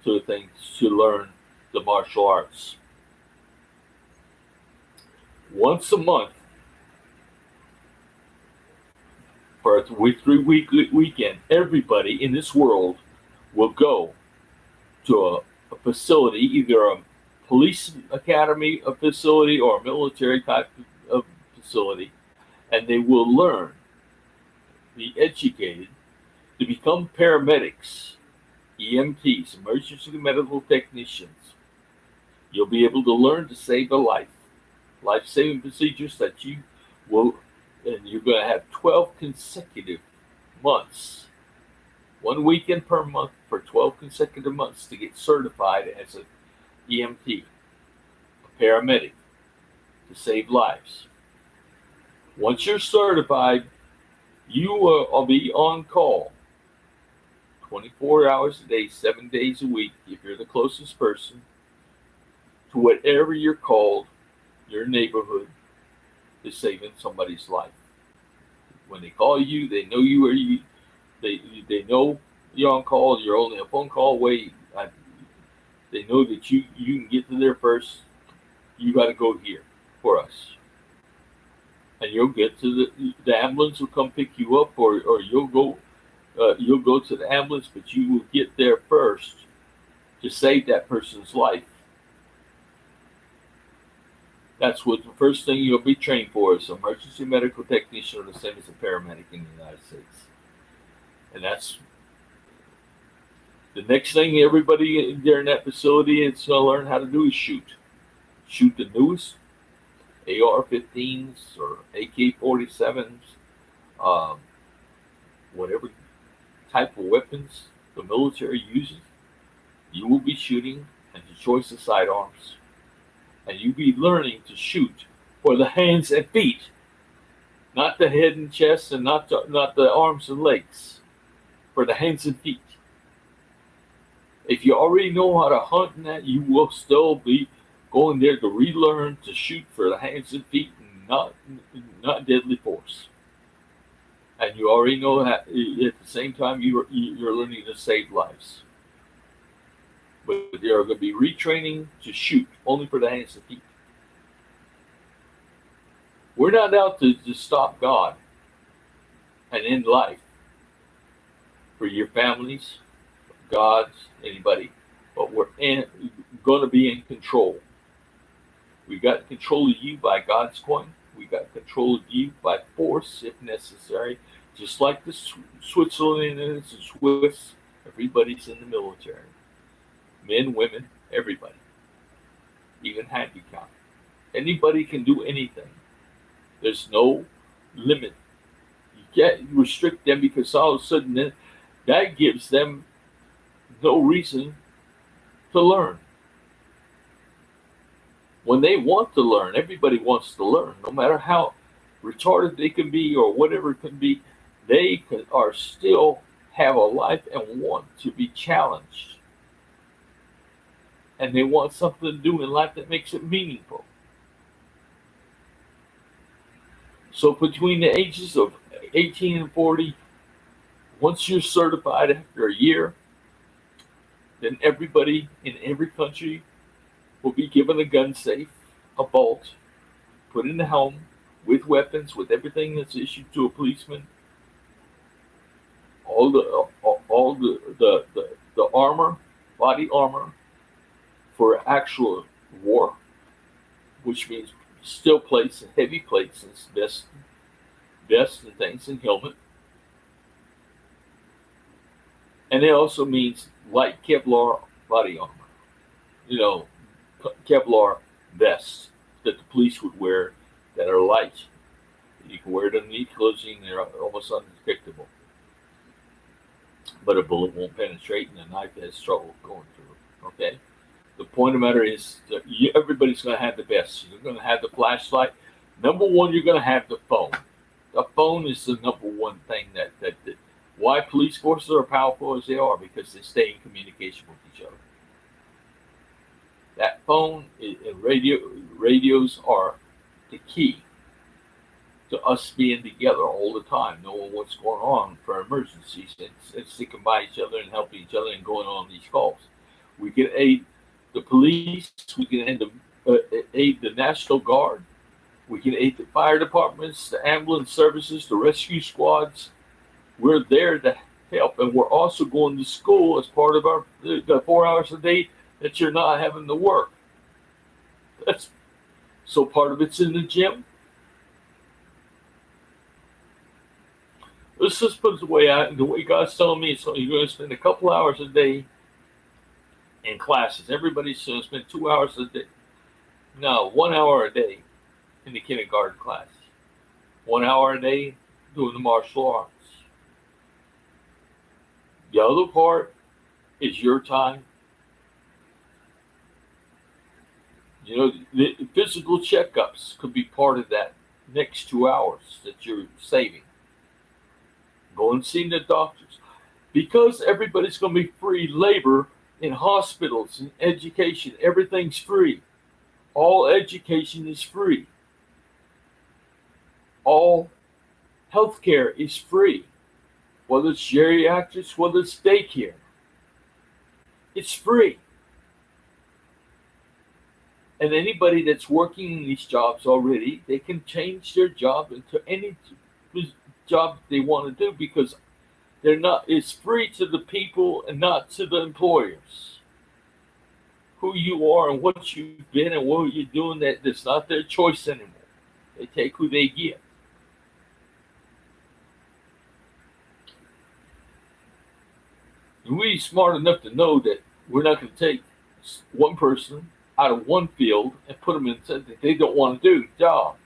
A: to the thing to learn the martial arts. Once a month for a 3-week weekend, everybody in this world will go to a facility, either a police academy a facility or a military type of facility, and they will learn, be educated to become paramedics, EMTs, emergency medical technicians. You'll be able to learn to save a life. Life-saving procedures that you will, and you're going to have 12 consecutive months, 1 weekend per month for 12 consecutive months to get certified as an EMT, a paramedic, to save lives. Once you're certified, you will be on call 24 hours a day, 7 days a week, if you're the closest person, to whatever you're called, your neighborhood, is saving somebody's life. When they call you, they know you are you. They know you're on call. You're only a phone call away. They know that you can get to there first. You got to go here for us, and you'll get to the ambulance will come pick you up, or you'll go to the ambulance, but you will get there first to save that person's life. That's what the first thing you'll be trained for is emergency medical technician, or the same as a paramedic in the United States. And that's the next thing everybody there in that facility is going to learn how to do is shoot. Shoot the newest AR-15s or AK-47s, whatever type of weapons the military uses. You will be shooting, and the choice of sidearms. And you be learning to shoot for the hands and feet, not the head and chest, and not the arms and legs, for the hands and feet. If you already know how to hunt and that, you will still be going there to relearn to shoot for the hands and feet, and not deadly force. And you already know that at the same time you're learning to save lives. But they are going to be retraining to shoot only for the hands and feet. We're not out to stop God and end life for your families, God's, anybody, but we're going to be in control. We got control of you by GODScoin. We got control of you by force if necessary. Just like the Switzerlanders and Swiss, everybody's in the military. Men, women, everybody. Even handicapped. Anybody can do anything. There's no limit. You can't restrict them, because all of a sudden that gives them no reason to learn. When they want to learn, everybody wants to learn, no matter how retarded they can be or whatever it can be, they are still have a life and want to be challenged. And they want something to do in life that makes it meaningful. So between the ages of 18 and 40, once you're certified after a year, then everybody in every country will be given a gun safe, a vault, put in the home with weapons, with everything that's issued to a policeman. All the armor, body armor for actual war, which means steel plates and heavy plates and vests and things, and helmet. And it also means light Kevlar body armor. Kevlar vests that the police would wear that are light. You can wear it underneath clothing, they're almost undetectable. But a bullet won't penetrate, and a knife has trouble going through it. Okay? The point of the matter is that everybody's going to have the best. You're going to have the flashlight. Number one, you're going to have the phone. A phone is the number one thing that why police forces are powerful as they are, because they stay in communication with each other. That phone and radios are the key to us being together all the time, knowing what's going on for emergencies, and sticking by each other and helping each other and going on these calls. We can aid the police. We can aid the National Guard. We can aid the fire departments, the ambulance services, the rescue squads. We're there to help, and we're also going to school as part of the 4 hours a day that you're not having to work. So part of it's in the gym. Let's just put it the way God's telling me. So you're going to spend a couple hours a day in classes. Everybody's going to spend 2 hours a day. No, 1 hour a day in the kindergarten class. 1 hour a day doing the martial arts. The other part is your time. You know, the physical checkups could be part of that next 2 hours that you're saving. Go and see the doctors. Because everybody's going to be free labor in hospitals and education, everything's free. All education is free. All healthcare is free. Whether it's geriatrics, whether it's daycare. It's free. And anybody that's working in these jobs already, they can change their job into any job they want to do, because it's free to the people and not to the employers. Who you are and what you've been and what you're doing, that's not their choice anymore. They take who they get. And we're smart enough to know that we're not going to take one person out of one field and put them in something that they don't want to do the job.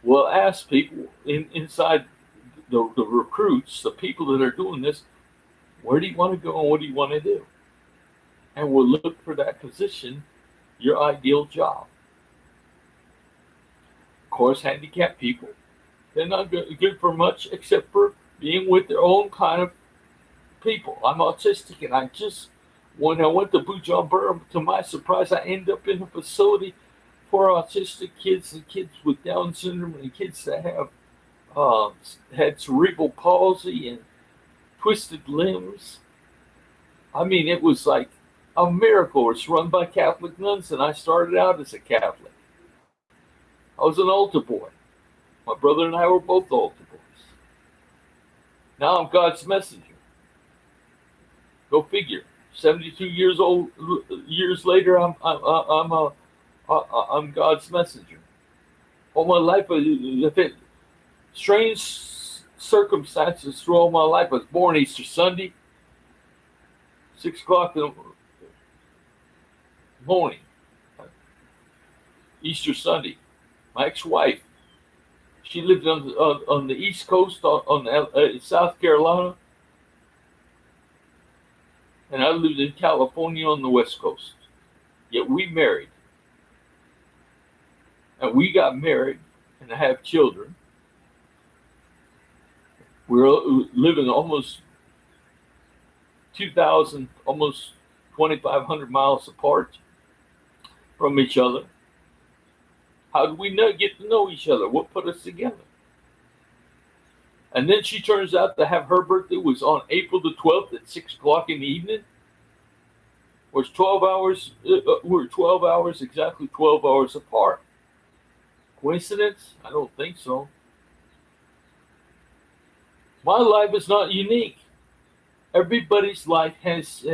A: We'll ask people inside the recruits, the people that are doing this, where do you want to go and what do you want to do? And we'll look for that position, your ideal job. Of course, handicapped people, they're not good for much except for being with their own kind of people. I'm autistic, and when I went to Bujumbura, to my surprise, I ended up in a facility for autistic kids and kids with Down syndrome and kids that have had cerebral palsy and twisted limbs. I mean, it was like a miracle. It's run by Catholic nuns, and I started out as a Catholic. I was an altar boy. My brother and I were both altar boys. Now I'm God's messenger. Go figure. 72 years old. Years later, I'm God's messenger. All my life, I've had strange circumstances through all my life. I was born Easter Sunday, 6 o'clock in the morning. Easter Sunday. My ex-wife, she lived on the East Coast, on South Carolina, and I lived in California on the West Coast. Yet we married. And we got married and have children. We're living almost 2,000, almost 2,500 miles apart from each other. How did we get to know each other? What put us together? And then she turns out to have her birthday was on April the 12th at 6 o'clock in the evening. We're 12 hours. We're 12 hours, exactly 12 hours apart. Coincidence? I don't think so. My life is not unique. Everybody's life has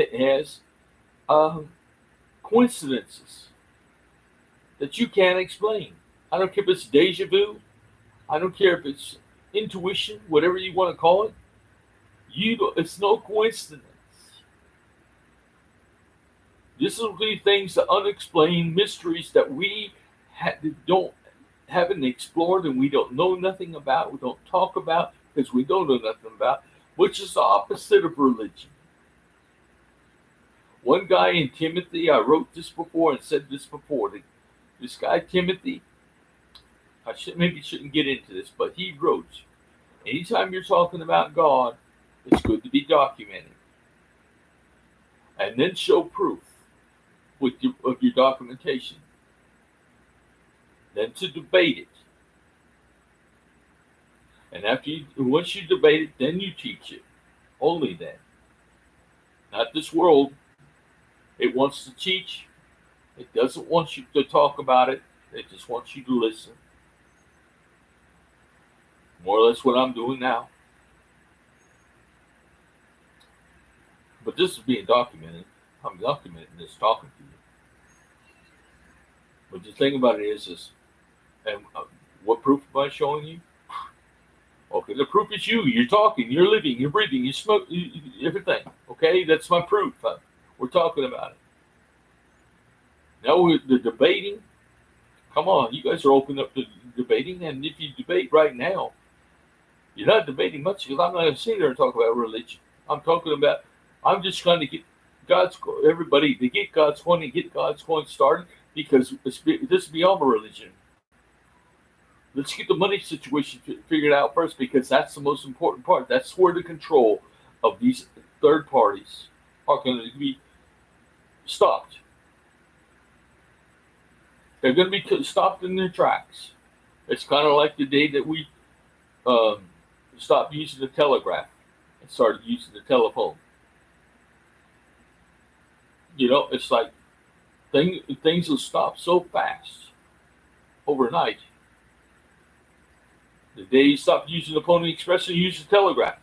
A: coincidences that you can't explain. I don't care if it's deja vu. I don't care if it's intuition, whatever you want to call it. It's no coincidence. This will be things, the unexplained mysteries that we haven't explored and we don't know nothing about. We don't talk about because we don't know nothing about, which is the opposite of religion. One guy in Timothy, I wrote this before and said this before. This guy Timothy, maybe shouldn't get into this, but he wrote, anytime you're talking about God, it's good to be documented, and then show proof of your documentation. Then to debate it, and once you debate it, then you teach it. Only then. Not this world. It wants to teach. It doesn't want you to talk about it. It just wants you to listen. More or less what I'm doing now. But this is being documented. I'm documenting this, talking to you. But the thing about it is and what proof am I showing you? Okay, the proof is you. You're talking, you're living, you're breathing, you smoke, everything. Okay, that's my proof. We're talking about it. Now the debating. Come on, you guys are open up to debating, and if you debate right now, you're not debating much because I'm not going to sit there and talk about religion. I'm just trying to get everybody to get GODScoin and get GODScoin started because this is beyond a religion. Let's get the money situation figured out first because that's the most important part. That's where the control of these third parties are going to be stopped. They're going to be stopped in their tracks. It's kind of like the day that we stopped using the telegraph and started using the telephone. It's like things will stop so fast overnight. The day you stopped using the Pony Express and used the telegraph.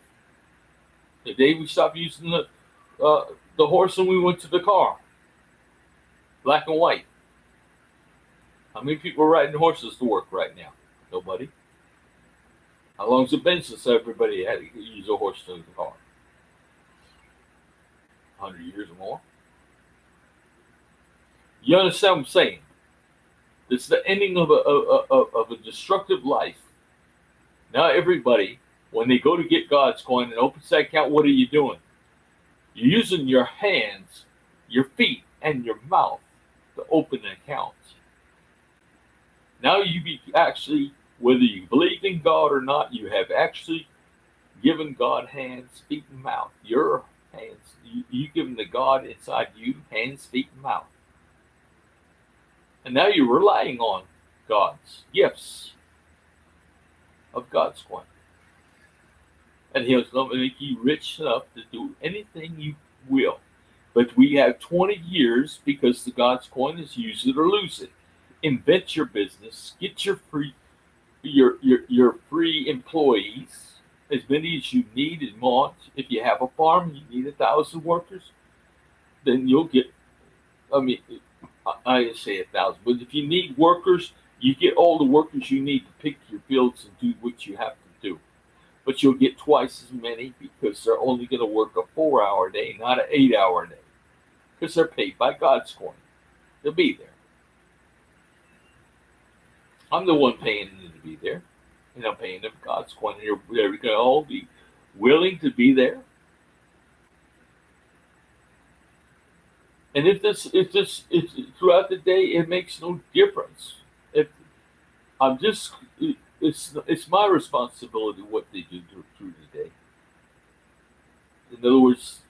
A: The day we stopped using the horse and we went to the car. Black and white. How many people are riding horses to work right now? Nobody. How long has it been since everybody had to use a horse to the car? 100 years or more. You understand what I'm saying? It's the ending of a destructive life. Now everybody, when they go to get GODScoin and opens that account, what are you doing? You're using your hands, your feet, and your mouth to open an account. Now actually, whether you believe in God or not, you have actually given God hands, feet, and mouth. Your hands, you given the God inside you hands, feet, and mouth. And now you're relying on God's gifts of GODScoin. And He'll make you rich enough to do anything you will. But we have 20 years because the GODScoin is use it or lose it. Invent your business, get your free employees, as many as you need and want. If you have a farm, you need 1,000 workers, then you'll get, I say 1,000, but if you need workers, you get all the workers you need to pick your fields and do what you have to do. But you'll get twice as many because they're only going to work a 4-hour day, not an 8-hour day. Because they're paid by GODScoin. They'll be there. I'm the one paying them to be there. And I'm paying them GODScoin. And they're going to all be willing to be there. And if throughout the day, it makes no difference. It's my responsibility what they do through the day. In other words,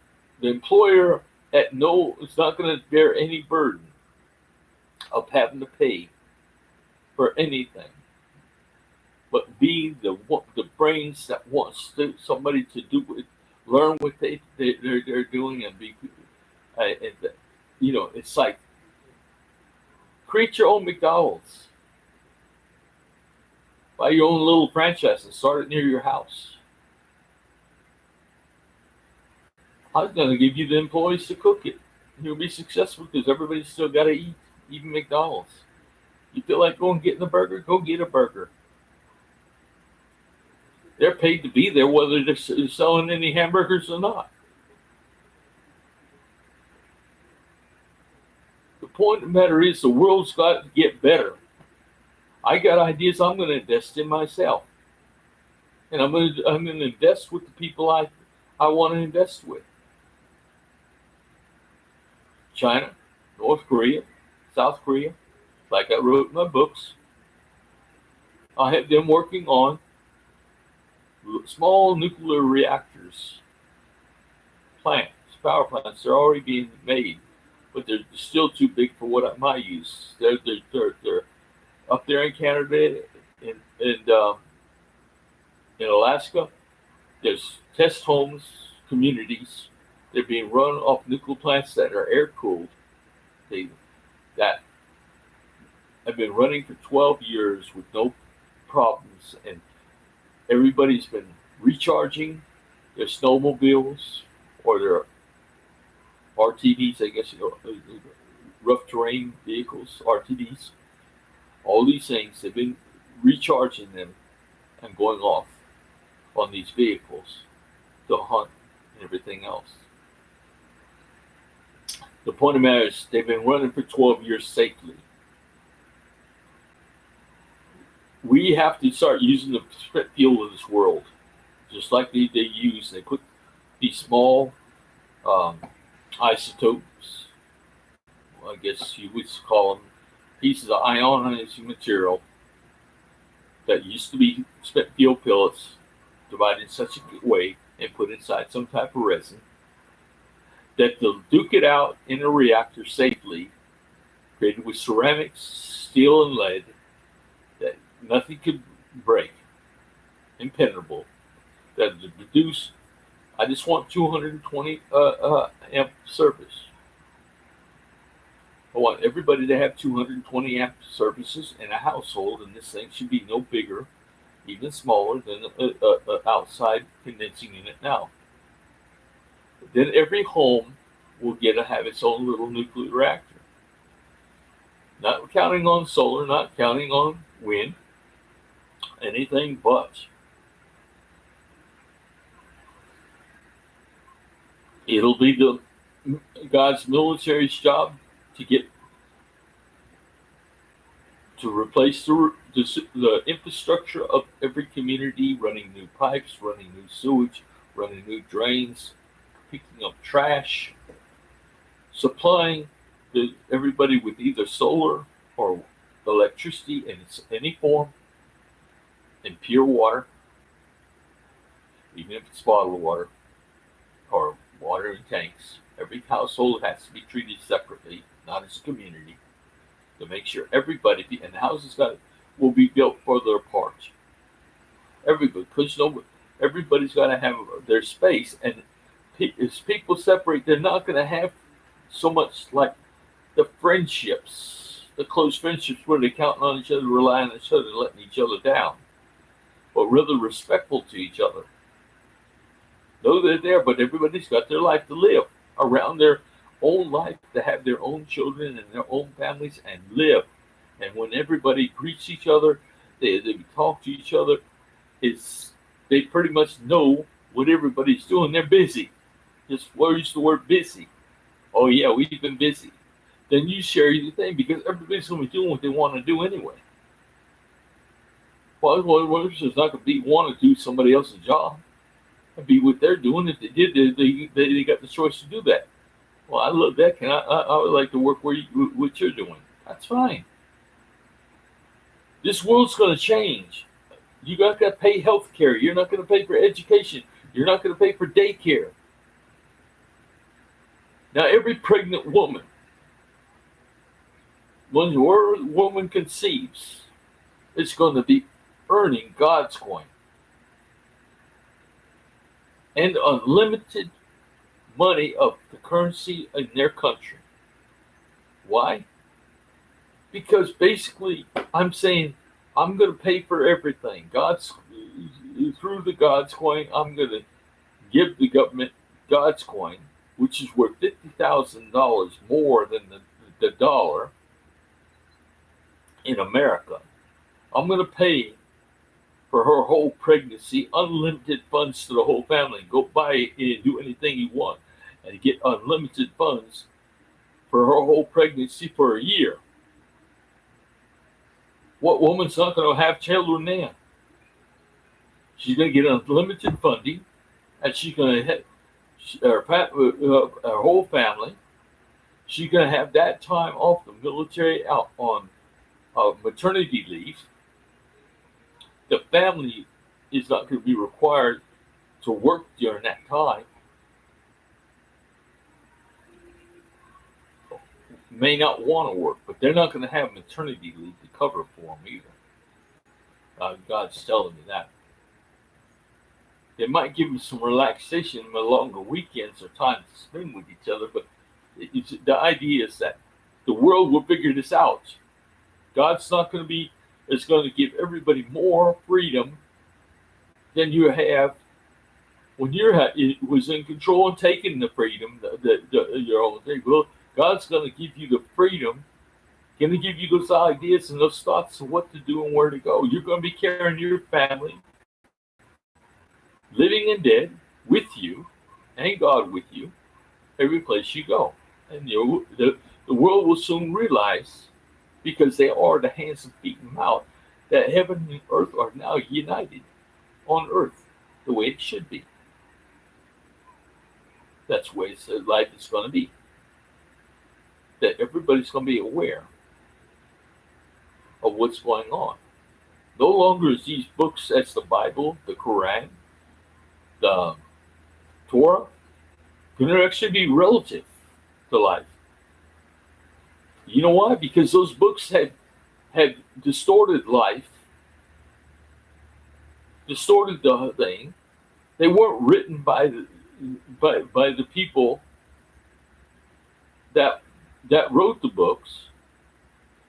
A: the employer is not going to bear any burden of having to pay for anything, but be the brains that wants somebody to do it, learn what they're doing, and be. It's like create your own McDonald's. Buy your own little franchise and start it near your house. I'm going to give you the employees to cook it. You'll be successful because everybody's still got to eat, even McDonald's. You feel like going and getting a burger? Go get a burger. They're paid to be there whether they're selling any hamburgers or not. The point of the matter is the world's got to get better. I got ideas I'm going to invest in myself. And I'm going to invest with the people I want to invest with. China, North Korea, South Korea, like I wrote in my books. I have them working on small nuclear reactors, plants, power plants. They're already being made, but they're still too big for what I might use. They're up there in Canada, and in Alaska. There's test homes, communities. They're being run off nuclear plants that are air cooled. They that have been running for 12 years with no problems, and everybody's been recharging their snowmobiles or their RTVs, I guess, rough terrain vehicles, RTVs. All these things, they've been recharging them and going off on these vehicles to hunt and everything else. The point of the matter is, they've been running for 12 years safely. We have to start using the spent fuel of this world, just like they use. They put these small isotopes, I guess you would call them, pieces of ionizing material that used to be spent fuel pellets, divided in such a way and put inside some type of resin that they'll duke it out in a reactor safely, created with ceramics, steel, and lead that nothing could break, impenetrable. That to produce, I just want 220 amp service. I want everybody to have 220 amp services in a household, and this thing should be no bigger, even smaller than an outside condensing unit now. Then every home will get to have its own little nuclear reactor. Not counting on solar, not counting on wind, anything but. It'll be God's military's job to get to replace the infrastructure of every community, running new pipes, running new sewage, running new drains, picking up trash, supplying everybody with either solar or electricity in any form, and pure water, even if it's bottled water or water in tanks. Every household has to be treated separately, not as a community, to make sure everybody, and the houses will be built for their part. Everybody, because everybody's got to have their space, and as people separate, they're not going to have so much like the friendships, the close friendships where they're counting on each other, relying on each other, and letting each other down, but rather respectful to each other. Know they're there, but everybody's got their life to live around their own life, to have their own children and their own families and live. And when everybody greets each other, they talk to each other, they pretty much know what everybody's doing. They're busy. Just use the word busy. Oh yeah, we've been busy. Then you share your thing, because everybody's going to be doing what they want to do anyway. Well, it's not going to want to do somebody else's job and be what they're doing. If they did, they got the choice to do that. Well, I love that. I would like to work what you're doing. That's fine. This world's going to change. You got to pay health care. You're not going to pay for education. You're not going to pay for daycare. Now, every pregnant woman, when your woman conceives, is going to be earning GODScoin and unlimited money of the currency in their country. Why? Because basically, I'm saying I'm going to pay for everything. Through the GODScoin, I'm going to give the government GODScoin, which is worth $50,000 more than the dollar in America. I'm going to pay for her whole pregnancy, unlimited funds to the whole family. Go buy it and do anything you want, and get unlimited funds for her whole pregnancy for a year. What woman's not going to have children then? She's going to get unlimited funding, and she's going to have her whole family. She's going to have that time off the military, out on maternity leave. family is not going to be required to work during that time. May not want to work, but they're not going to have maternity leave to cover for them either. God's telling me that. They might give them some relaxation, longer weekends or time to spend with each other, but the idea is that the world will figure this out. God's not going to be, is going to give everybody more freedom than you have when it was in control and taking the freedom, your own thing. Well, God's going to give you the freedom, going to give you those ideas and those thoughts of what to do and where to go. You're going to be carrying your family, living and dead, with you, and God with you, every place you go. And the world will soon realize, because they are the hands and feet and mouth, that heaven and earth are now united on earth the way it should be. That's the way life is going to be. That everybody's going to be aware of what's going on. No longer is these books as the Bible, the Quran, the Torah, going to actually be relative to life. You know why? Because those books had distorted life, distorted the thing. They weren't written by the people that wrote the books.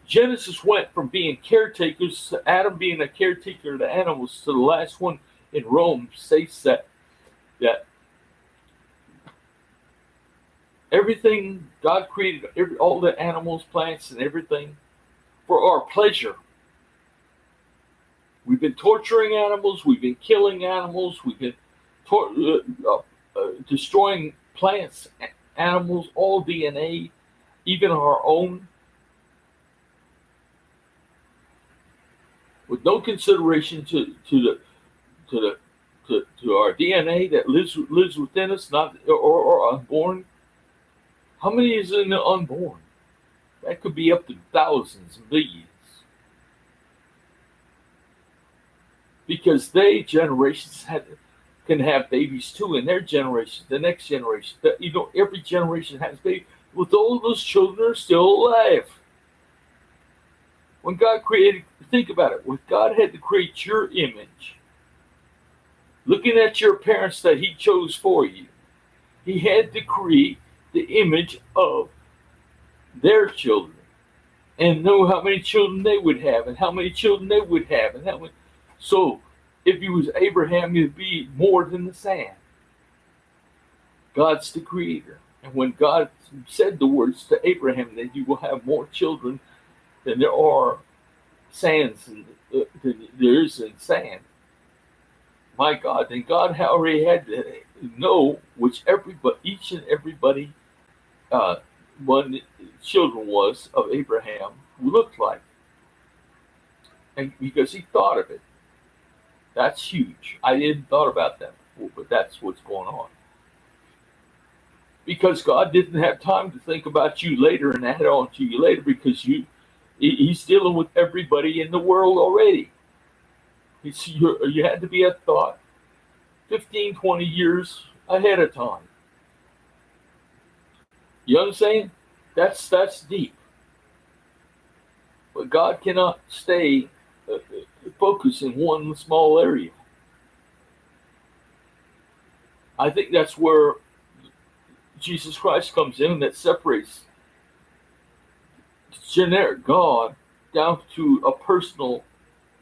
A: Genesis went from being caretakers to Adam being a caretaker of the animals to the last one in Rome states that everything God created, all the animals, plants, and everything for our pleasure. We've been torturing animals. We've been killing animals. We've been destroying plants, animals, all DNA, even our own, with no consideration to our DNA that lives within us, not or unborn. How many is in the unborn? That could be up to thousands, millions. Because generations can have babies too in their generation, the next generation. Every generation has babies. With all those children are still alive. When God created, think about it. When God had to create your image, looking at your parents that He chose for you, He had to create the image of their children and know how many children they would have and how many children they would have and how many. So if he was Abraham, he'd be more than the sand. God's the creator. And when God said the words to Abraham that you will have more children than there are sands and than there is in sand, my God, then God already had to know which each and everybody one children was of Abraham who looked like. And because he thought of it. That's huge. I didn't thought about that before, but that's what's going on. Because God didn't have time to think about you later and add on to you later, because He's dealing with everybody in the world already. You had to be a thought 15, 20 years ahead of time. You know what I'm saying? That's deep. But God cannot stay focused in one small area. I think that's where Jesus Christ comes in, that separates generic God down to a personal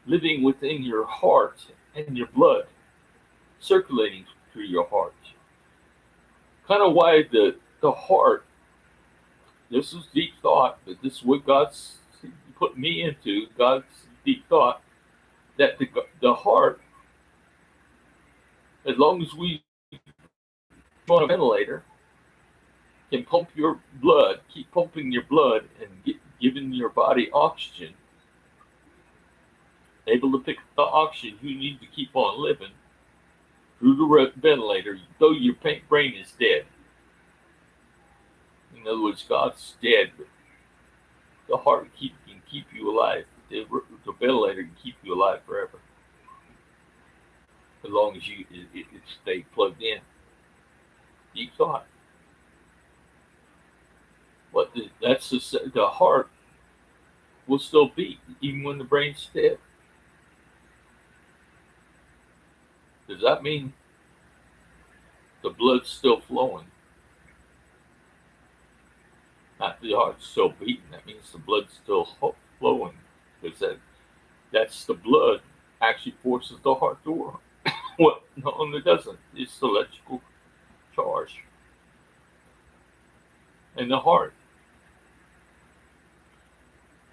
A: living within your heart and your blood, circulating through your heart. Kind of why the heart, this is deep thought, but this is what God's put me into, God's deep thought, that the heart, as long as we on a ventilator, can pump your blood, keep pumping your blood and giving your body oxygen, able to pick up the oxygen you need to keep on living through the ventilator, though your brain is dead. In other words, God's dead, but the heart can keep you alive. The ventilator can keep you alive forever. as long as it stay plugged in. Deep thought. But that's the heart will still beat even when the brain's dead. Does that mean the blood's still flowing? Not the heart's still beating. That means the blood's still flowing. Because that's the blood actually forces the heart to work. Well, no, it doesn't. It's the electrical charge. And the heart.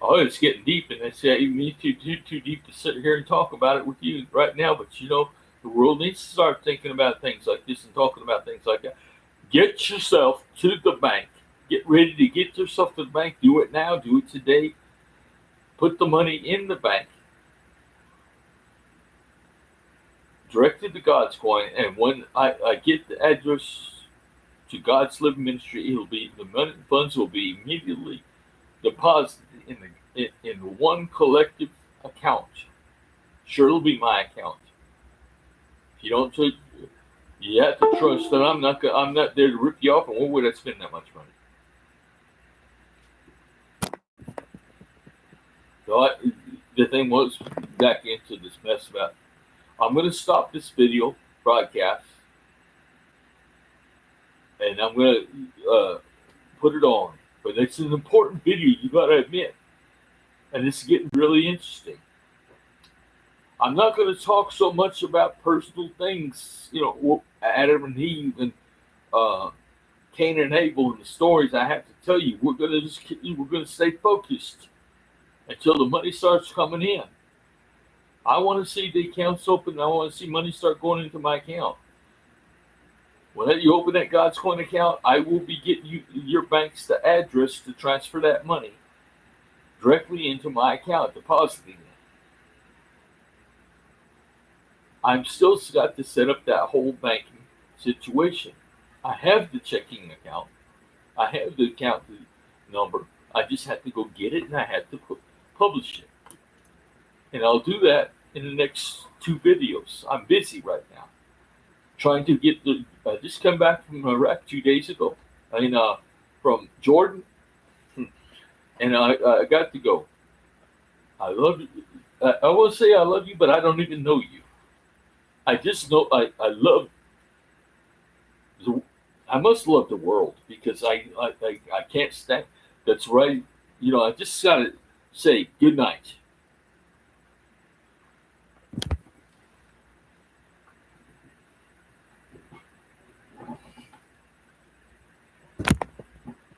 A: Oh, it's getting deep, and it's even too deep to sit here and talk about it with you right now. But you know, the world needs to start thinking about things like this and talking about things like that. Get yourself to the bank. Get ready to get yourself to the bank. Do it now. Do it today. Put the money in the bank. Directed to GODScoin, and when I get the address to God's Living Ministry, the money funds will be immediately deposited in one collective account. Sure, it'll be my account. If you don't, you have to trust that I'm not there to rip you off. And why would I spend that much money? So the thing was back into this mess about. I'm going to stop this video broadcast, and I'm going to put it on. But it's an important video, you got to admit. And it's getting really interesting. I'm not going to talk so much about personal things, you know, Adam and Eve and Cain and Abel and the stories I have to tell you. We're going to stay focused until the money starts coming in. I want to see the accounts open. I want to see money start going into my account. When you open that GODScoin account, I will be getting your bank's the address to transfer that money directly into my account, depositing it. I'm still got to set up that whole banking situation. I have the checking account. I have the account number. I just have to go get it, and I have to publish it. And I'll do that in the next 2 videos. I'm busy right now. Trying to get I just come back from Iraq 2 days ago. From Jordan. And I got to go. I love you. I will say I love you, but I don't even know you. I just know I love. I must love the world because I can't stand. That's right. You know, I just gotta say good night.